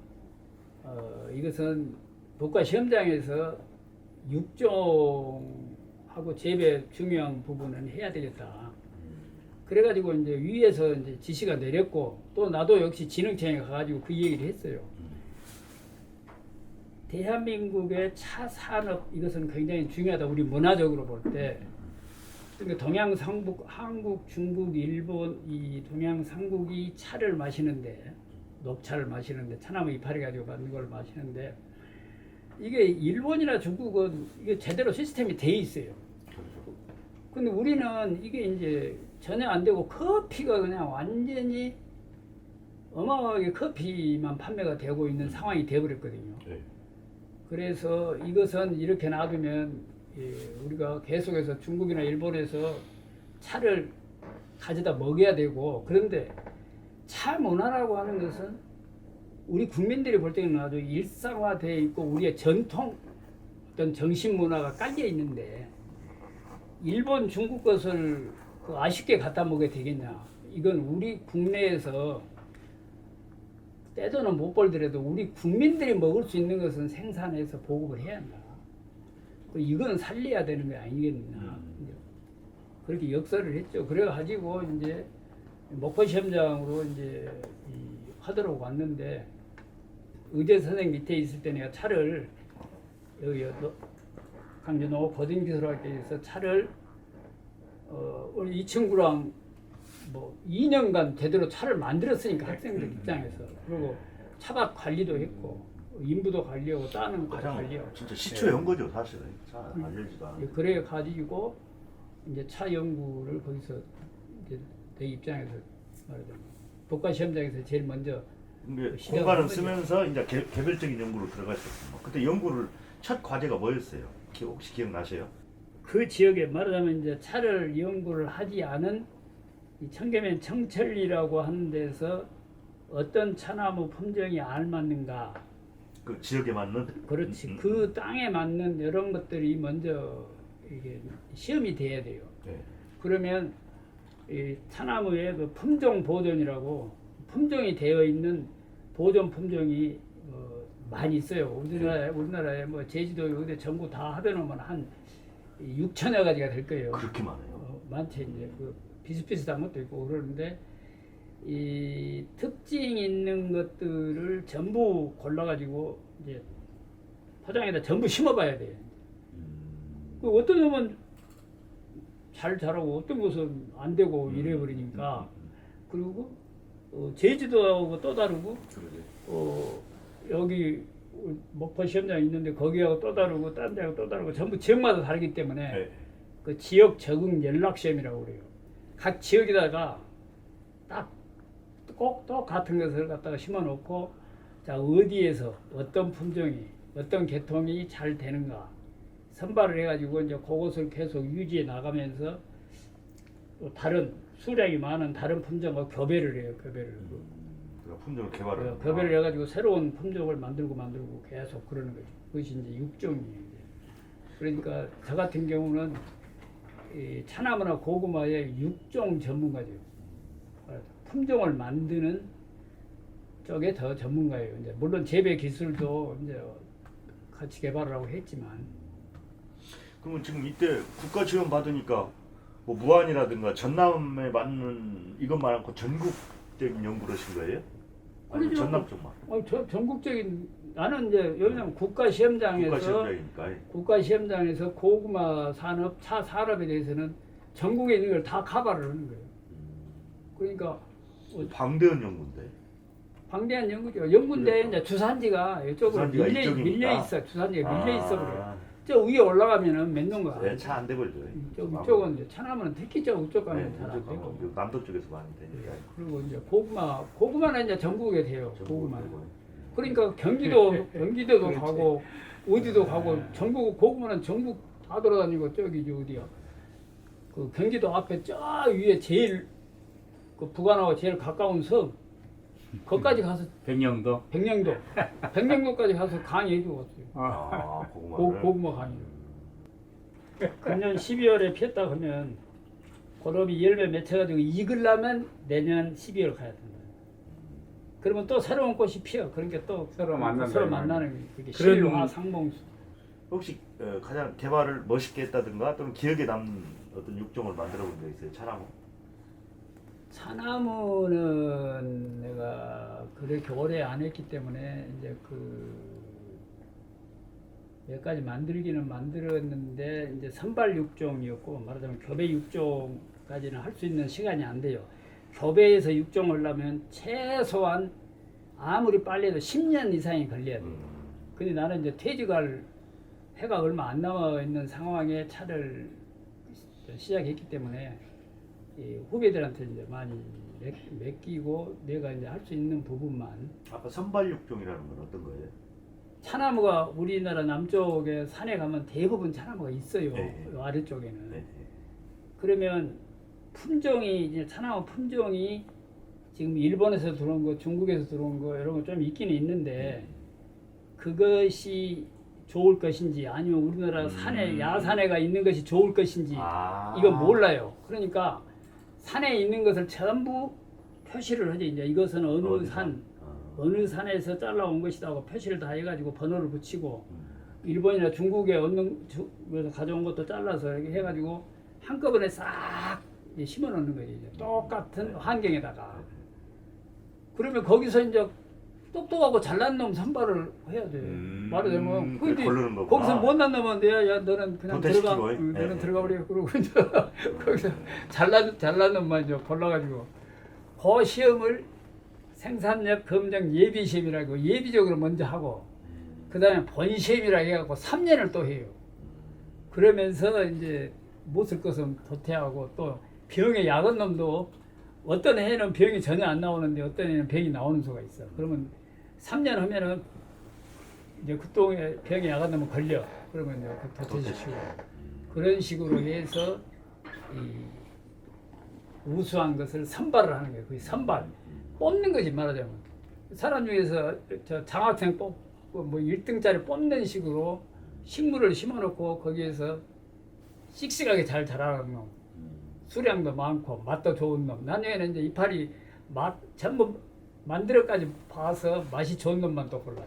이것은 국가 시험장에서 육종하고 재배 중요한 부분은 해야 되겠다. 그래가지고 이제 위에서 이제 지시가 내렸고 또 나도 역시 진흥청에 가가지고 그 얘기를 했어요. 대한민국의 차 산업 이것은 굉장히 중요하다. 우리 문화적으로 볼 때. 그러니까 동양 상북, 한국, 중국, 일본 이 동양 삼국이 차를 마시는데 녹차를 마시는데 차나무 이파리 가지고 만든 걸 마시는데 이게 일본이나 중국은 이게 제대로 시스템이 돼 있어요. 근데 우리는 이게 이제 전혀 안 되고 커피가 그냥 완전히 어마어마하게 커피만 판매가 되고 있는 상황이 되어버렸거든요. 네. 그래서 이것은 이렇게 놔두면 우리가 계속해서 중국이나 일본에서 차를 가져다 먹여야 되고 그런데 차 문화라고 하는 것은 우리 국민들이 볼 때는 아주 일상화되어 있고 우리의 전통 어떤 정신 문화가 깔려 있는데 일본 중국 것을 아쉽게 갖다 먹어야 되겠냐. 이건 우리 국내에서 떼돈은 못 벌더라도 우리 국민들이 먹을 수 있는 것은 생산해서 보급을 해야 한다. 이건 살려야 되는 게 아니겠느냐. 그렇게 역설을 했죠. 그래가지고 이제 목포 시험장으로 이제 하도록 왔는데 의대 선생 밑에 있을 때 내가 차를 여기 강진호 고등기술학교에서 차를 우리 이 친구랑 뭐 2년간 제대로 차를 만들었으니까 학생들 입장에서 그리고 차밭 관리도 했고 인부도 관리하고 따는 것도 가장 관리하고 진짜 시초연 거죠 사실은. 차 알려지도 않아. 그래 가지고 이제 차 연구를 거기서 이제 내 입장에서 말하자면 복과 시험장에서 제일 먼저 근데 시작을 공간을 한 거죠. 쓰면서 이제 개별적인 연구로 들어가셨습니다. 그때 연구를 첫 과제가 뭐였어요? 혹시 기억나세요? 그 지역에 말하자면 이제 차를 연구를 하지 않은 이 청계면 청천리라고 하는 데서 어떤 차나무 품종이 알맞는가 그 지역에 맞는? 그렇지 그 땅에 맞는 이런 것들이 먼저 이게 시험이 돼야 돼요. 네. 그러면 이 차나무의 그 품종 보존이라고 품종이 되어 있는 보존 품종이 많이 있어요. 우리나라에 뭐 제주도 어디 전부 다 합해놓으면 한 6천여 가지가 될 거예요. 그렇게 많아요. 많지 이제 그 비슷비슷한 것도 있고 그러는데 이 특징 있는 것들을 전부 골라가지고 이제 포장에다 전부 심어봐야 돼요. 그 어떤 놈은 잘 자라고 어떤 것은 안 되고 이래버리니까 그리고 제주도하고 또 다르고 여기 목포 시험장 있는데 거기하고 또 다르고 딴 데하고 또 다르고 전부 지역마다 다르기 때문에 네. 그 지역 적응 연락 시험이라고 그래요. 각 지역에다가 딱 꼭 똑같은 것을 갖다가 심어놓고 자 어디에서 어떤 품종이 어떤 계통이 잘 되는가 선발을 해가지고 이제 그것을 계속 유지해 나가면서 또 다른 수량이 많은 다른 품종과 교배를 해요. 교배를. 품종을 개발을. 교배를 해가지고 새로운 품종을 만들고 계속 그러는 거죠. 그것이 이제 육종이에요. 그러니까 저 같은 경우는 이 차나무나 고구마의 육종 전문가죠. 품종을 만드는 쪽에 더 전문가예요. 이제 물론 재배 기술도 이제 같이 개발을 하고 했지만. 그러면 지금 이때 국가 지원 받으니까 뭐 무안이라든가 전남에 맞는 이것만 않고 전국적인 연구를 하신 거예요? 아니면 아니죠. 전남 쪽만? 전국적인 나는 이제 왜냐면 국가 시험장에서 국가 시험장이니까. 고구마 산업, 차 산업에 대해서는 전국에 있는 걸 다 커버를 하는 거예요. 그러니까 방대한 연구인데. 방대한 연구죠. 연구인데 그러니까. 이제 주산지가 이쪽으로 주산지가 이쪽이니까. 밀려 있어. 주산지가 밀려 있어 버려. 저 위에 올라가면은 몇 년가. 네, 차 안 되걸요. 이쪽은 이제 차나무는 특히 저 이쪽 가면 잘 안 되고. 남도 쪽에서 많이 되니까. 그리고 이제 고구마는 이제 전국에 돼요. 고구마는. 그러니까 경기도도 가고 어디도 가고 전국 고구마는 전국 다 돌아다니고 저기 어디야. 그 경기도 앞에 저 위에 제일 그 부관하고 제일 가까운 섬 거기까지 가서 백령도까지 가서 강의해주고 왔어요. 고구마 강의. 금년 12월에 피었다 하면 고름이 열매 맺혀가지고 익으려면 내년 12월 가야 된다. 그러면 또 새로운 꽃이 피어. 그러니까 또 서로 만나는 그게 실화 상봉수. 혹시 가장 개발을 멋있게 했다든가 또는 기억에 남는 어떤 육종을 만들어 본 적 있어요? 차나무? 차나무는 내가 그렇게 오래 안 했기 때문에 이제 몇 가지 만들기는 만들었는데 이제 선발 육종이었고 말하자면 교배 육종까지는 할 수 있는 시간이 안 돼요. 교배에서 육종을 하려면 최소한 아무리 빨리 해도 10년 이상이 걸려야 돼요. 근데 나는 이제 퇴직할 해가 얼마 안 남아 있는 상황에 차를 시작했기 때문에 이 후배들한테 이제 많이 맡기고 내가 이제 할 수 있는 부분만. 아까 선발육종이라는 건 어떤 거예요? 차나무가 우리나라 남쪽에 산에 가면 대부분 차나무가 있어요. 네. 아래쪽에는. 네. 그러면 품종이 이제 차나무 품종이 지금 일본에서 들어온 거, 중국에서 들어온 거 이런 거 좀 있기는 있는데 그것이 좋을 것인지 아니면 우리나라 산에 야산에가 있는 것이 좋을 것인지 이건 몰라요. 그러니까 산에 있는 것을 전부 표시를 하지. 이제 이것은 어느 산, 어느 산에서 잘라온 것이다 하고 표시를 다 해가지고 번호를 붙이고 일본이나 중국에 얻는 가져온 것도 잘라서 이렇게 해가지고 한꺼번에 싹 심어 놓는 거예요. 이제 똑같은 환경에다가. 그러면 거기서 이제 똑똑하고 잘난 놈 선발을 해야 돼. 말하자면 그걸 고르는 거구나. 거기서 못난 놈은 야 너는 그냥 들어가, 도태시키고, 너는 들어가 버려. 그러고 이제 거기서 잘난 놈만 이제 골라가지고 그 시험을 생산력 검정 예비 시험이라고 예비적으로 먼저 하고 그 다음에 본 시험이라고 해갖고 3년을 또 해요. 그러면서 이제 못 쓸 것은 도태하고 또 병에 약은 놈도 어떤 해는 병이 전혀 안 나오는데 어떤 해는 병이 나오는 수가 있어. 그러면 3년 하면은 이제 그동안 병에 약한 놈은 걸려. 그러면 이제 그 도태시키고 그런 식으로 해서 이 우수한 것을 선발을 하는 거예요. 그 선발 뽑는 거지 말하자면 사람 중에서 저 장학생 뽑고 뭐 1등짜리 뽑는 식으로 식물을 심어놓고 거기에서 씩씩하게 잘 자라는 놈, 수량도 많고 맛도 좋은 놈. 나중에는 이제 이파리 맛 전부 만들어까지 봐서 맛이 좋은 놈만 또 골라요.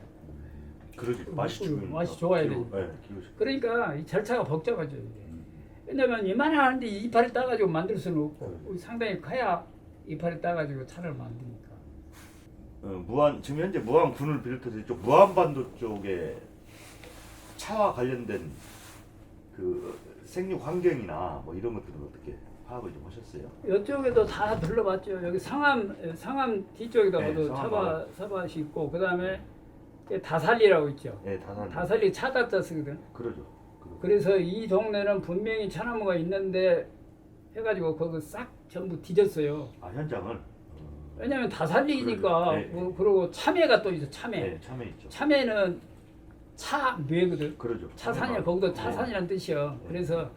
그러지. 맛이 중요해. 맛이 좋아야 되니까. 네, 기호식. 그러니까 이 절차가 복잡하죠. 이게. 왜냐면 이만한데 이파리 따가지고 만들 수는 없고 상당히 커야 이파리 따가지고 차를 만드니까. 무안 지금 현재 무안군을 비롯해서 이쪽 무안반도 쪽에 차와 관련된 그 생육 환경이나 뭐 이런 것들은 어떻게 파악을 좀 하셨어요? 이쪽에도 다 둘러봤죠. 여기 상암 뒤쪽에도 네, 도 사밭이 있고 그 다음에 다살리라고 있죠. 네, 다산. 다살리 차다자 쓰거든. 그러죠. 그래서 이 동네는 분명히 차나무가 있는데 해가지고 그거 싹 전부 뒤졌어요. 아 현장을. 왜냐면 다살리니까 네, 네. 그리고 참외가 또 있어. 참외. 네, 참외 있죠. 참외는 차뇌거든. 그러죠. 차산이야. 거기도 차산이란 뜻이야. 네. 그래서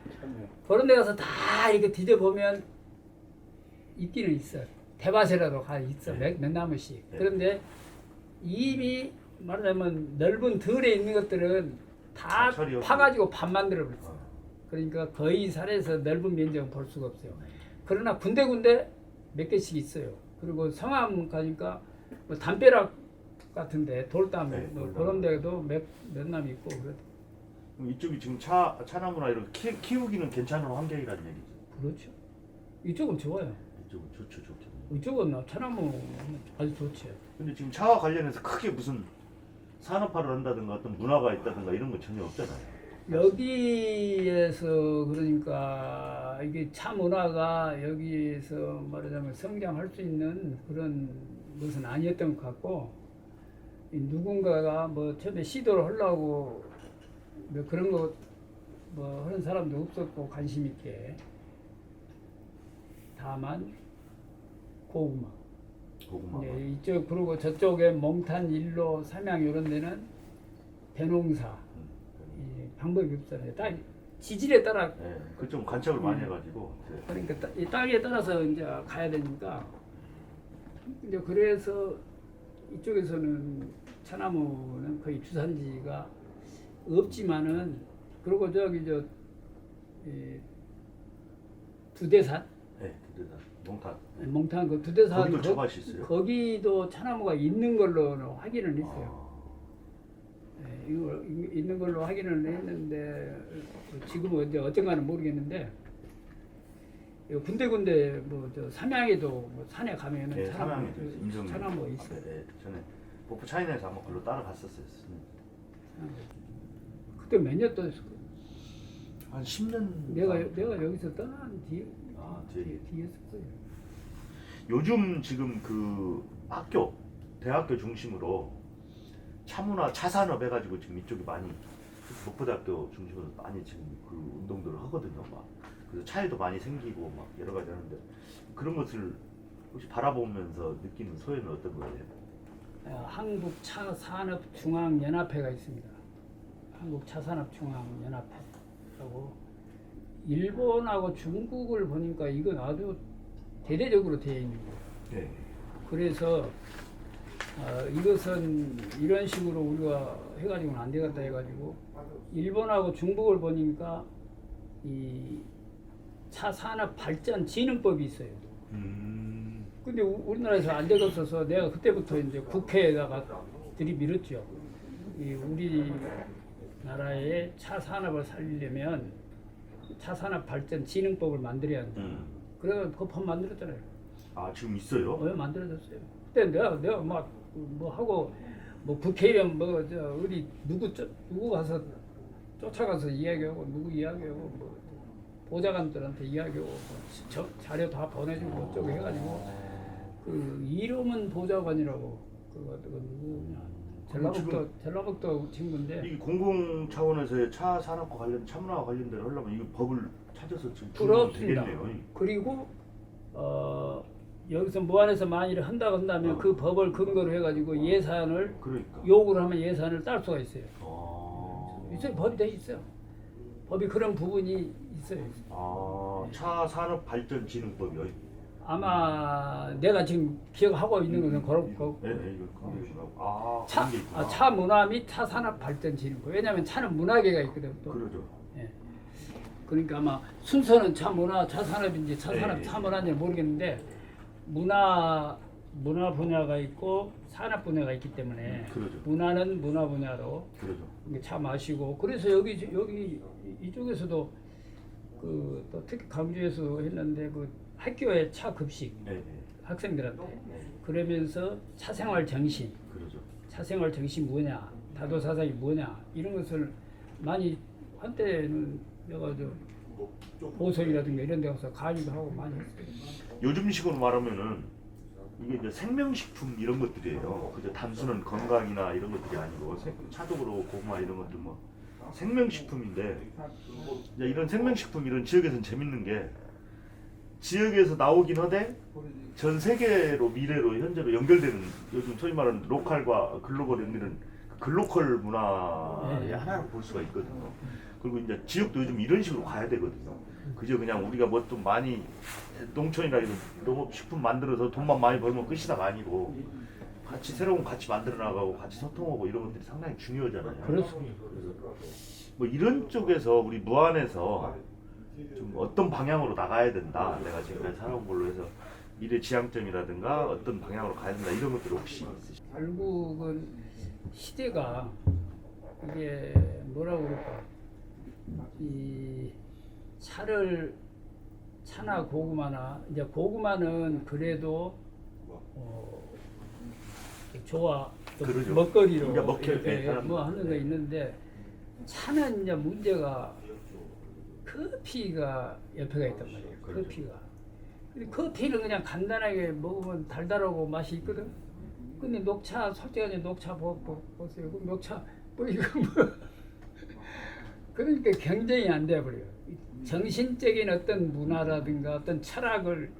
그런 데 가서 다 이렇게 뒤져보면 있기는 있어. 대밭이라도 가 있어. 네. 몇 나무씩. 네. 그런데 잎이 말하자면 넓은 들에 있는 것들은 다 철이었고. 파가지고 밥 만들어 버렸어. 그러니까 거의 산에서 넓은 면적은 볼 수가 없어요. 그러나 군데군데 몇 개씩 있어요. 그리고 성암 가니까 뭐 담벼락 같은데 돌담 네, 뭐 돌담. 그런 데도 몇 남 있고 그래. 그럼 이쪽이 지금 차나무나 이런 키우기는 괜찮은 환경이라는 얘기죠. 그렇죠. 이쪽은 좋아요. 이쪽은 좋죠. 이쪽은 차나무 아주 좋지. 근데 지금 차와 관련해서 크게 무슨 산업화를 한다든가 어떤 문화가 있다든가 이런 건 전혀 없잖아요. 여기에서 그러니까 이게 차 문화가 여기에서 말하자면 성장할 수 있는 그런 것은 아니었던 것 같고 이 누군가가 뭐 처음에 시도를 하려고 뭐 그런 거 뭐 하는 사람도 없었고 관심 있게 다만 고구마. 네, 이쪽 그리고 저쪽에 몽탄, 일로, 삼양 이런 데는 배농사. 이 방법이 없잖아요. 딱 지질에 따라 네, 그 좀 관찰을 많이 해가지고. 네. 그러니까 이 땅에 따라서 이제 가야 되니까 이제 그래서 이쪽에서는 차나무는 거의 주산지가 없지만은 그리고 저기 저 두대산 네, 두대산, 몽탄. 몽탄 그 두대산 거기도 차밭이 있어요? 거기도 차나무가 있는 걸로는 확인을 했어요. 이거 있는 걸로 확인을 했는데 지금은 이제 어쩐가는 모르겠는데 군데군데 뭐 저 삼양에도 뭐 산에 가면은 네, 삼양에도 임성 차나무가 있어요. 네, 전에 목포 차이나에서 한번 걸로 따라갔었어요. 그 그때 몇 년 떠났을 거야. 한 10년. 내가 여기서 떠난 뒤에 뒤에. 뒤였을 거예요. 요즘 지금 그 학교, 대학교 중심으로 차문화, 차산업 해가지고 지금 이쪽이 많이 목포대학교 중심으로 많이 지금 그 운동들을 하거든요. 막 그래서 차이도 많이 생기고 막 여러 가지 하는데 그런 것을 혹시 바라보면서 느끼는 소회는 어떤 거예요? 한국차산업중앙연합회가 있습니다. 한국차산업중앙연합회라고 일본하고 중국을 보니까 이건 아주 대대적으로 되어 있는 거예요. 네. 그래서 이것은 이런 식으로 우리가 해가지고는 안 되겠다 해가지고 일본하고 중국을 보니까 이 차산업발전진흥법이 있어요. 근데 우리나라에서 안 되겠어서 내가 그때부터 이제 국회에다가 들이밀었죠. 이 우리나라의 차 산업을 살리려면 차산업 발전진흥법을 만들어야 한다. 그래서 그 법 만들었잖아요. 아 지금 있어요? 왜 만들어졌어요? 그때 내가 막 뭐 하고 뭐 국회의원 뭐 저 어디 누구 가서 쫓아가서 이야기하고 누구 이야기하고 뭐 보좌관들한테 이야기하고 뭐 자료 다 보내주고 어쩌고 해가지고 그 이름은 보좌관이라고 그거 누구냐 전라북도 친구인데 이 공공 차원에서의 차 산업과 관련 차문화와 관련된 하려면 이거 법을 찾아서 지금 부럽습니다. 되겠네요. 그리고 여기서 무안에서 만일 한다면 그 법을 근거로 해가지고 예산을 그러니까. 요구를 하면 예산을 딸 수가 있어요. 아. 있어요. 법이 돼 있어요. 법이 그런 부분이 있어요. 차 산업 발전 진흥법이요. 아마 내가 지금 기억하고 있는 것은 그렇고 네, 이거 그런 차, 게 있구나. 차 문화 및 차 산업 발전 진흥법. 왜냐하면 차는 문화계가 있거든. 또. 그러죠. 예. 그러니까 아마 순서는 차 문화, 차 산업인지 차 산업, 네. 차 문화인지 모르겠는데 문화 분야가 있고 산업 분야가 있기 때문에 그러죠. 문화는 문화 분야로 그러죠. 차 마시고 그래서 여기 이쪽에서도 그 또 특히 강주에서 했는데 그 학교에 차 급식 네, 학생들한테 그러면서 차생활 정신, 그러죠. 차생활 정신 뭐냐, 다도 사상이 뭐냐 이런 것을 많이 한때는 내가 저 보석이라든가 이런 데 가서 강의도 하고 많이 했어요. 요즘식으로 말하면은 이게 이제 생명식품 이런 것들이에요. 그저 단순한 건강이나 이런 것들이 아니고 차도 그렇고 고구마 이런 것들 뭐 생명식품인데 이제 이런 생명식품 이런 지역에서는 재밌는 게 지역에서 나오긴 하되 전 세계로 미래로 현재로 연결되는 요즘 소위 말하는 로컬과 글로벌 연결은 글로컬 문화의 하나로 볼 수가 있거든요. 그리고 이제 지역도 요즘 이런 식으로 가야 되거든요. 그저 그냥 우리가 뭐 좀 많이 농촌이나 이런 농업식품 만들어서 돈만 많이 벌면 끝이다가 아니고 같이 새로운 가치 만들어 나가고 같이 소통하고 이런 것들이 상당히 중요하잖아요. 그렇습니다. 그래서 뭐 이런 쪽에서 우리 무안에서 좀 어떤 방향으로 나가야 된다. 내가 지금까지 살아온 걸로 해서 미래 지향점이라든가 어떤 방향으로 가야 된다 이런 것들 혹시 있으시죠? 결국은 시대가 이게 뭐라고 그럴까 이 차나 고구마나 이제 고구마는 그래도 좋아 좀 그러죠. 먹거리로 그러니까 먹혀, 이렇게 뭐 하는 거 있는데 차는 이제 문제가 커피가 옆에가 있단 말이에요. 그렇죠. 커피가. 근데 커피는 그냥 간단하게 먹으면 달달하고 맛이 있거든. 근데 녹차 솔직하게 녹차 보세요. 그 녹차 뭐 이거 뭐 그러니까 경쟁이 안 돼 버려요. 정신적인 어떤 문화라든가 어떤 철학을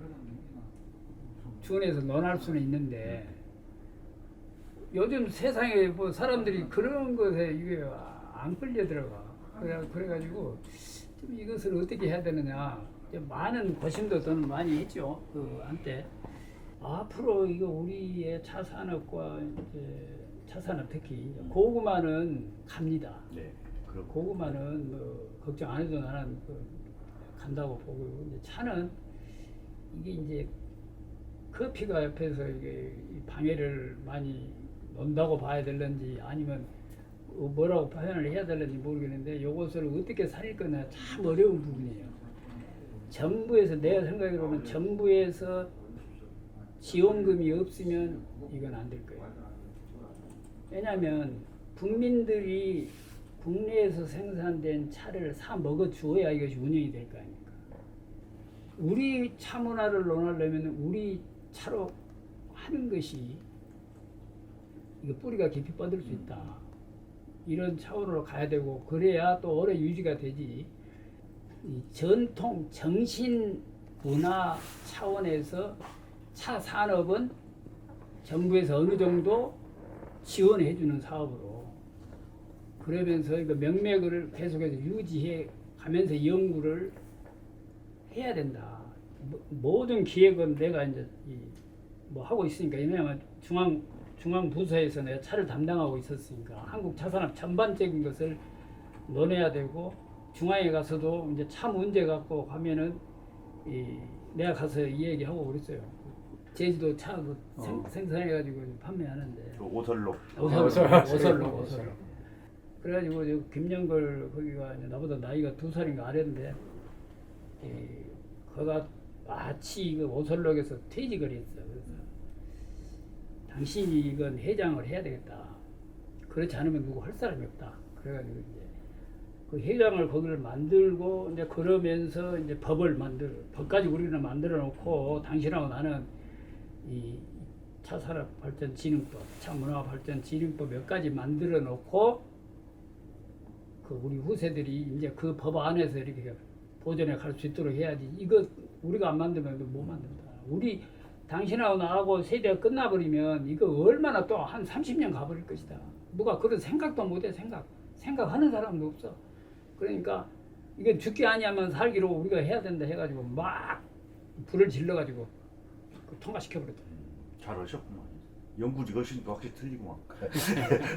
주원해서 논할 수는 있는데 요즘 세상에 뭐 사람들이 그런 것에 이게 안 끌려 들어가. 그래가지고 좀 이것을 어떻게 해야 되느냐. 많은 고심도 저는 많이 했죠. 그 한때 앞으로 이거 우리의 차 산업과 이제 차 산업 특히 고구마는 갑니다. 네. 그럼 고구마는 뭐 걱정 안 해도 나는 간다고 보고 근데 차는 이게 이제 커피가 옆에서 이게 방해를 많이 논다고 봐야 될런지 아니면 뭐라고 표현을 해야 될런지 모르겠는데 이것을 어떻게 살릴 거냐 참 어려운 부분이에요. 정부에서 내가 생각으로는 정부에서 지원금이 없으면 이건 안 될 거예요. 왜냐하면 국민들이 국내에서 생산된 차를 사 먹어 주어야 이것이 운영이 될 거 아닙니까? 우리 차 문화를 논하려면 우리 차로 하는 것이 이거 뿌리가 깊이 뻗을 수 있다. 이런 차원으로 가야 되고 그래야 또 오래 유지가 되지. 이 전통 정신 문화 차원에서 차 산업은 정부에서 어느 정도 지원해 주는 사업으로 그러면서 이거 명맥을 계속해서 유지해 가면서 연구를 해야 된다. 모든 기획은 내가 이제 뭐 하고 있으니까 왜냐하면 중앙 부서에서 내가 차를 담당하고 있었으니까 한국 차 산업 전반적인 것을 논해야 되고 중앙에 가서도 이제 차 문제 갖고 가면은 내가 가서 이 얘기하고 그랬어요. 제주도 차 생산해가지고 판매하는데 그 오설록. 오설로. 그래가지고 저 김영걸 거기가 이제 나보다 나이가 2살인가 아래인데 거가 마치 그 오설록에서 퇴직을 했어. 그래서 당신이 이건 회장을 해야 되겠다. 그렇지 않으면 누구 할 사람이 없다. 그래가지고 이제 그 회장을 거기를 만들고 이제 그러면서 이제 법까지 우리는 만들어 놓고 당신하고 나는 이 차산업발전진흥법, 차문화발전진흥법 몇 가지 만들어 놓고 그 우리 후세들이 이제 그 법 안에서 이렇게 보존해 갈 수 있도록 해야지. 이거 우리가 안 만들면 못 만든다. 우리 당신하고 나하고 세대가 끝나버리면 이거 얼마나 또 한 30년 가버릴 것이다. 누가 그런 생각도 못해. 생각하는 사람도 없어. 그러니까 이게 죽기 아니하면 살기로 우리가 해야 된다 해가지고 막 불을 질러가지고 통과시켜버렸다. 잘하셨구만. 연구직 하시니까 확실히 틀리구만.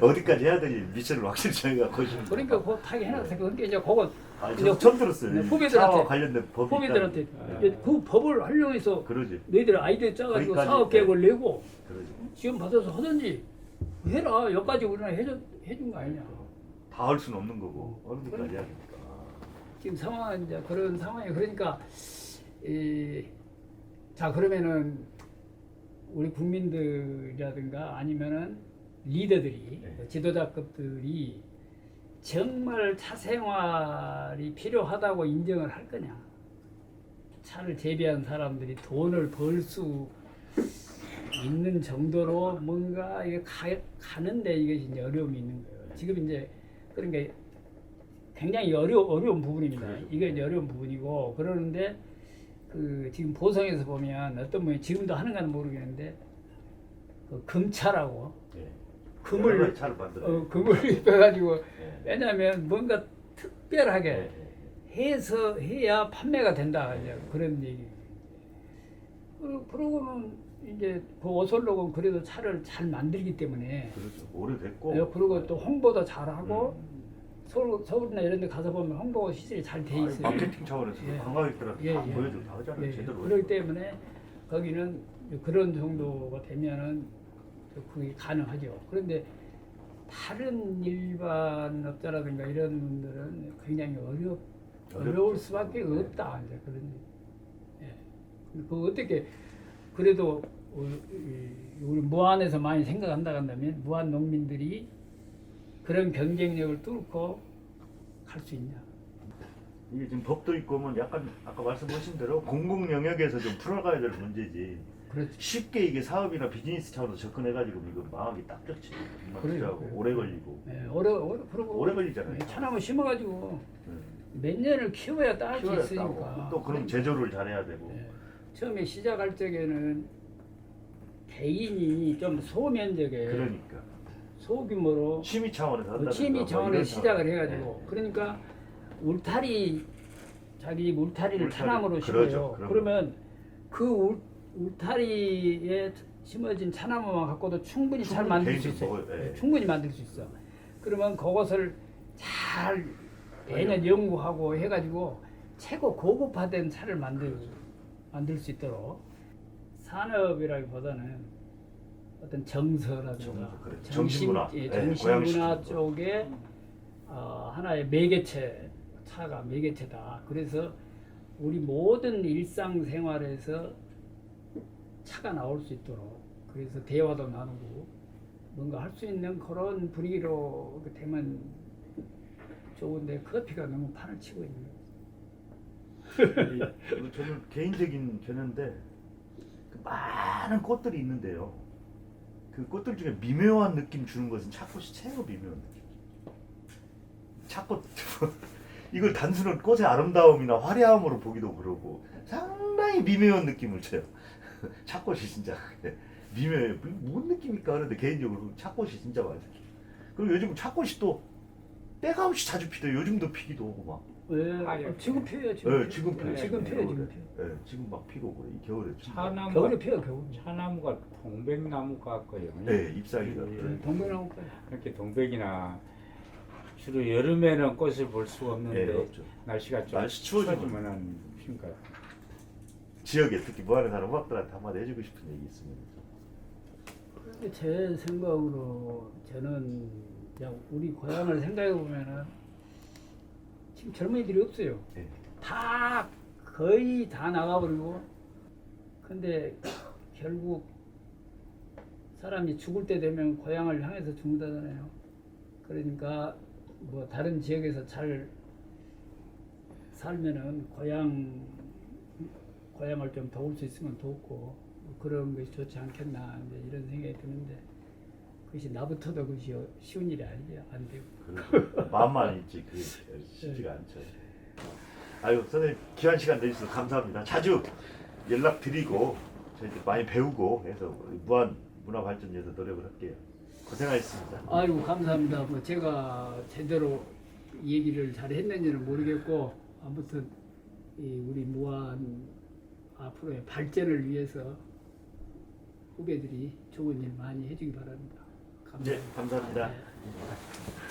어디까지 해야 되니 미션을 확실히 저희가 거시는. 그러니까 그거 타게 해놨어요. 그러니까 이제 그거 저 처음 들었어요. 네, 후배들한테- 차와 관련된 법이 후배들한테 있다는. 이제 그 법을 활용해서 그러지. 너희들 아이디어 짜가지고 거기까지, 사업 계획을 내고 그러지. 지원 받아서 하든지 해라. 여기까지 우리는 해준 거 아니냐. 다 할 수는 없는 거고 어느 데까지 해야 되니까. 지금 상황은 이제 그런 상황이 그러니까 자 그러면은 우리 국민들이라든가 아니면은 리더들이 네. 지도자급들이 정말 차 생활이 필요하다고 인정을 할 거냐? 차를 재배한 사람들이 돈을 벌 수 있는 정도로 뭔가 이게 가는데 이것이 이제 어려움이 있는 거예요. 지금 이제 그러니까 굉장히 어려운 부분입니다. 그렇죠. 이게 이제 어려운 부분이고 그러는데 그 지금 보성에서 보면 어떤 분이 지금도 하는가는 모르겠는데 그 금차라고 네. 금을 차를 만들어. 금을 입혀가지고 네. 왜냐하면 뭔가 특별하게 네. 해서 해야 판매가 된다 이제 그런 얘기. 그러고는 이제 그 오설록은 그래도 차를 잘 만들기 때문에 그렇죠. 오래됐고. 그리고 또 홍보도 잘하고 서울이나 이런 데 가서 보면 홍보 시설이 잘 돼 아니, 있어요. 마케팅 차원에서 예. 관광객들한테 다 예, 예. 보여주고 다 하잖아요. 예, 제대로. 그렇기 때문에 거기는 그런 정도가 되면은 그게 가능하죠. 그런데 다른 일반 업자라든가 이런 분들은 굉장히 어려울 수밖에 없다. 이제 그런. 예. 그 어떻게 그래도 우리 무안에서 많이 생각한다 한다면 무안 농민들이 그런 경쟁력을 뚫고 갈 수 있냐? 이게 지금 법도 있고 뭐 약간 아까 말씀하신 대로 공공 영역에서 좀 풀어가야 될 문제지. 그렇죠. 쉽게 이게 사업이나 비즈니스 차원에서 접근해가지고 이거 망하기 딱 좋지. 정말 그래요. 필요하고 오래 걸리고. 예, 그리고 오래 걸리잖아요. 차나무 심어가지고 네. 몇 년을 키워야 딸 수 키워야 있으니까. 따고. 또 그럼 제조를 잘해야 되고. 예. 처음에 시작할 적에는 개인이 좀 소면적에 그러니까 소규모로 취미 차원에서 한다든가 취미 뭐 차원에서 이런 시작을 차원. 해가지고 네. 그러니까 자기 울타리를 울타리, 차나무로 그러죠. 심어요. 그런 그러면 그 울타리에 심어진 차나무만 갖고도 충분히 잘 충분히 만들 수 개인적으로 있어요. 먹어요. 예. 충분히 만들 수 있어. 그러면 그것을 잘 매년 연구하고 해가지고 최고 고급화된 차를 만들 수 있도록 산업이라기보다는 어떤 정서라든가 정서, 그래. 정신문화. 네, 정신문화 고양시키는 쪽에 하나의 매개체, 차가 매개체다. 그래서 우리 모든 일상생활에서 차가 나올 수 있도록 그래서 대화도 나누고 뭔가 할 수 있는 그런 분위기로 되면 좋은데 커피가 너무 판을 치고 있는 거예요. 이거 저는 개인적인 견해인데 그 많은 꽃들이 있는데요. 그 꽃들 중에 미묘한 느낌 주는 것은 차꽃이 최고 미묘한 느낌. 차꽃 이걸 단순한 꽃의 아름다움이나 화려함으로 보기도 그러고 상당히 미묘한 느낌을 줘요. 차꽃이 진짜 미묘해요. 뭔 느낌일까 하는데 개인적으로 차꽃이 진짜 많아요. 그리고 요즘 차꽃이 또 때가 없이 자주 피더라고요. 요즘도 피기도 하고 막. 왜? 하얗게. 지금 피어요. 네, 지금 피어요. 지금 피어요. 지금 겨울에. 피어. 네, 지금 막 피고 그래. 이 겨울에. 차나무가 겨울에 피어 겨울. 차나무가 동백나무 같고요. 네, 잎사귀가. 예. 동백나무가 이렇게 동백이나 주로 여름에는 꽃을 볼 수가 없는데 네, 없죠. 날씨가 좀 날씨 추워지면. 추워지면은 핀것 같아요. 지역에 특히 뭐하는 사람 후학들한테 한마디 해주고 싶은 얘기 있으면. 제 생각으로 저는 그냥 우리 고향을 생각해 보면은 지금 젊은이들이 없어요. 네. 다 거의 다 나가버리고 근데 결국 사람이 죽을 때 되면 고향을 향해서 죽는다잖아요. 그러니까 뭐 다른 지역에서 잘 살면은 고향을 좀 도울 수 있으면 돕고 그런 것이 좋지 않겠나 이제 이런 생각이 드는데 그것이 나부터도 그것이 쉬운 일이 아니죠. 안 되고. 그리고 마음만 있지 그게 쉽지가 않죠. 아유 선생님 귀한 시간 내주셔서 감사합니다. 자주 연락 드리고 저희들 많이 배우고 해서 우리 무한 문화 발전 위해서 노력을 할게요. 고생하셨습니다. 아이고 감사합니다. 뭐 제가 제대로 얘기를 잘 했는지는 모르겠고 아무튼 이 우리 무한 앞으로의 발전을 위해서 후배들이 좋은 일 많이 해주기 바랍니다. 감사합니다. 네, 감사합니다. 네.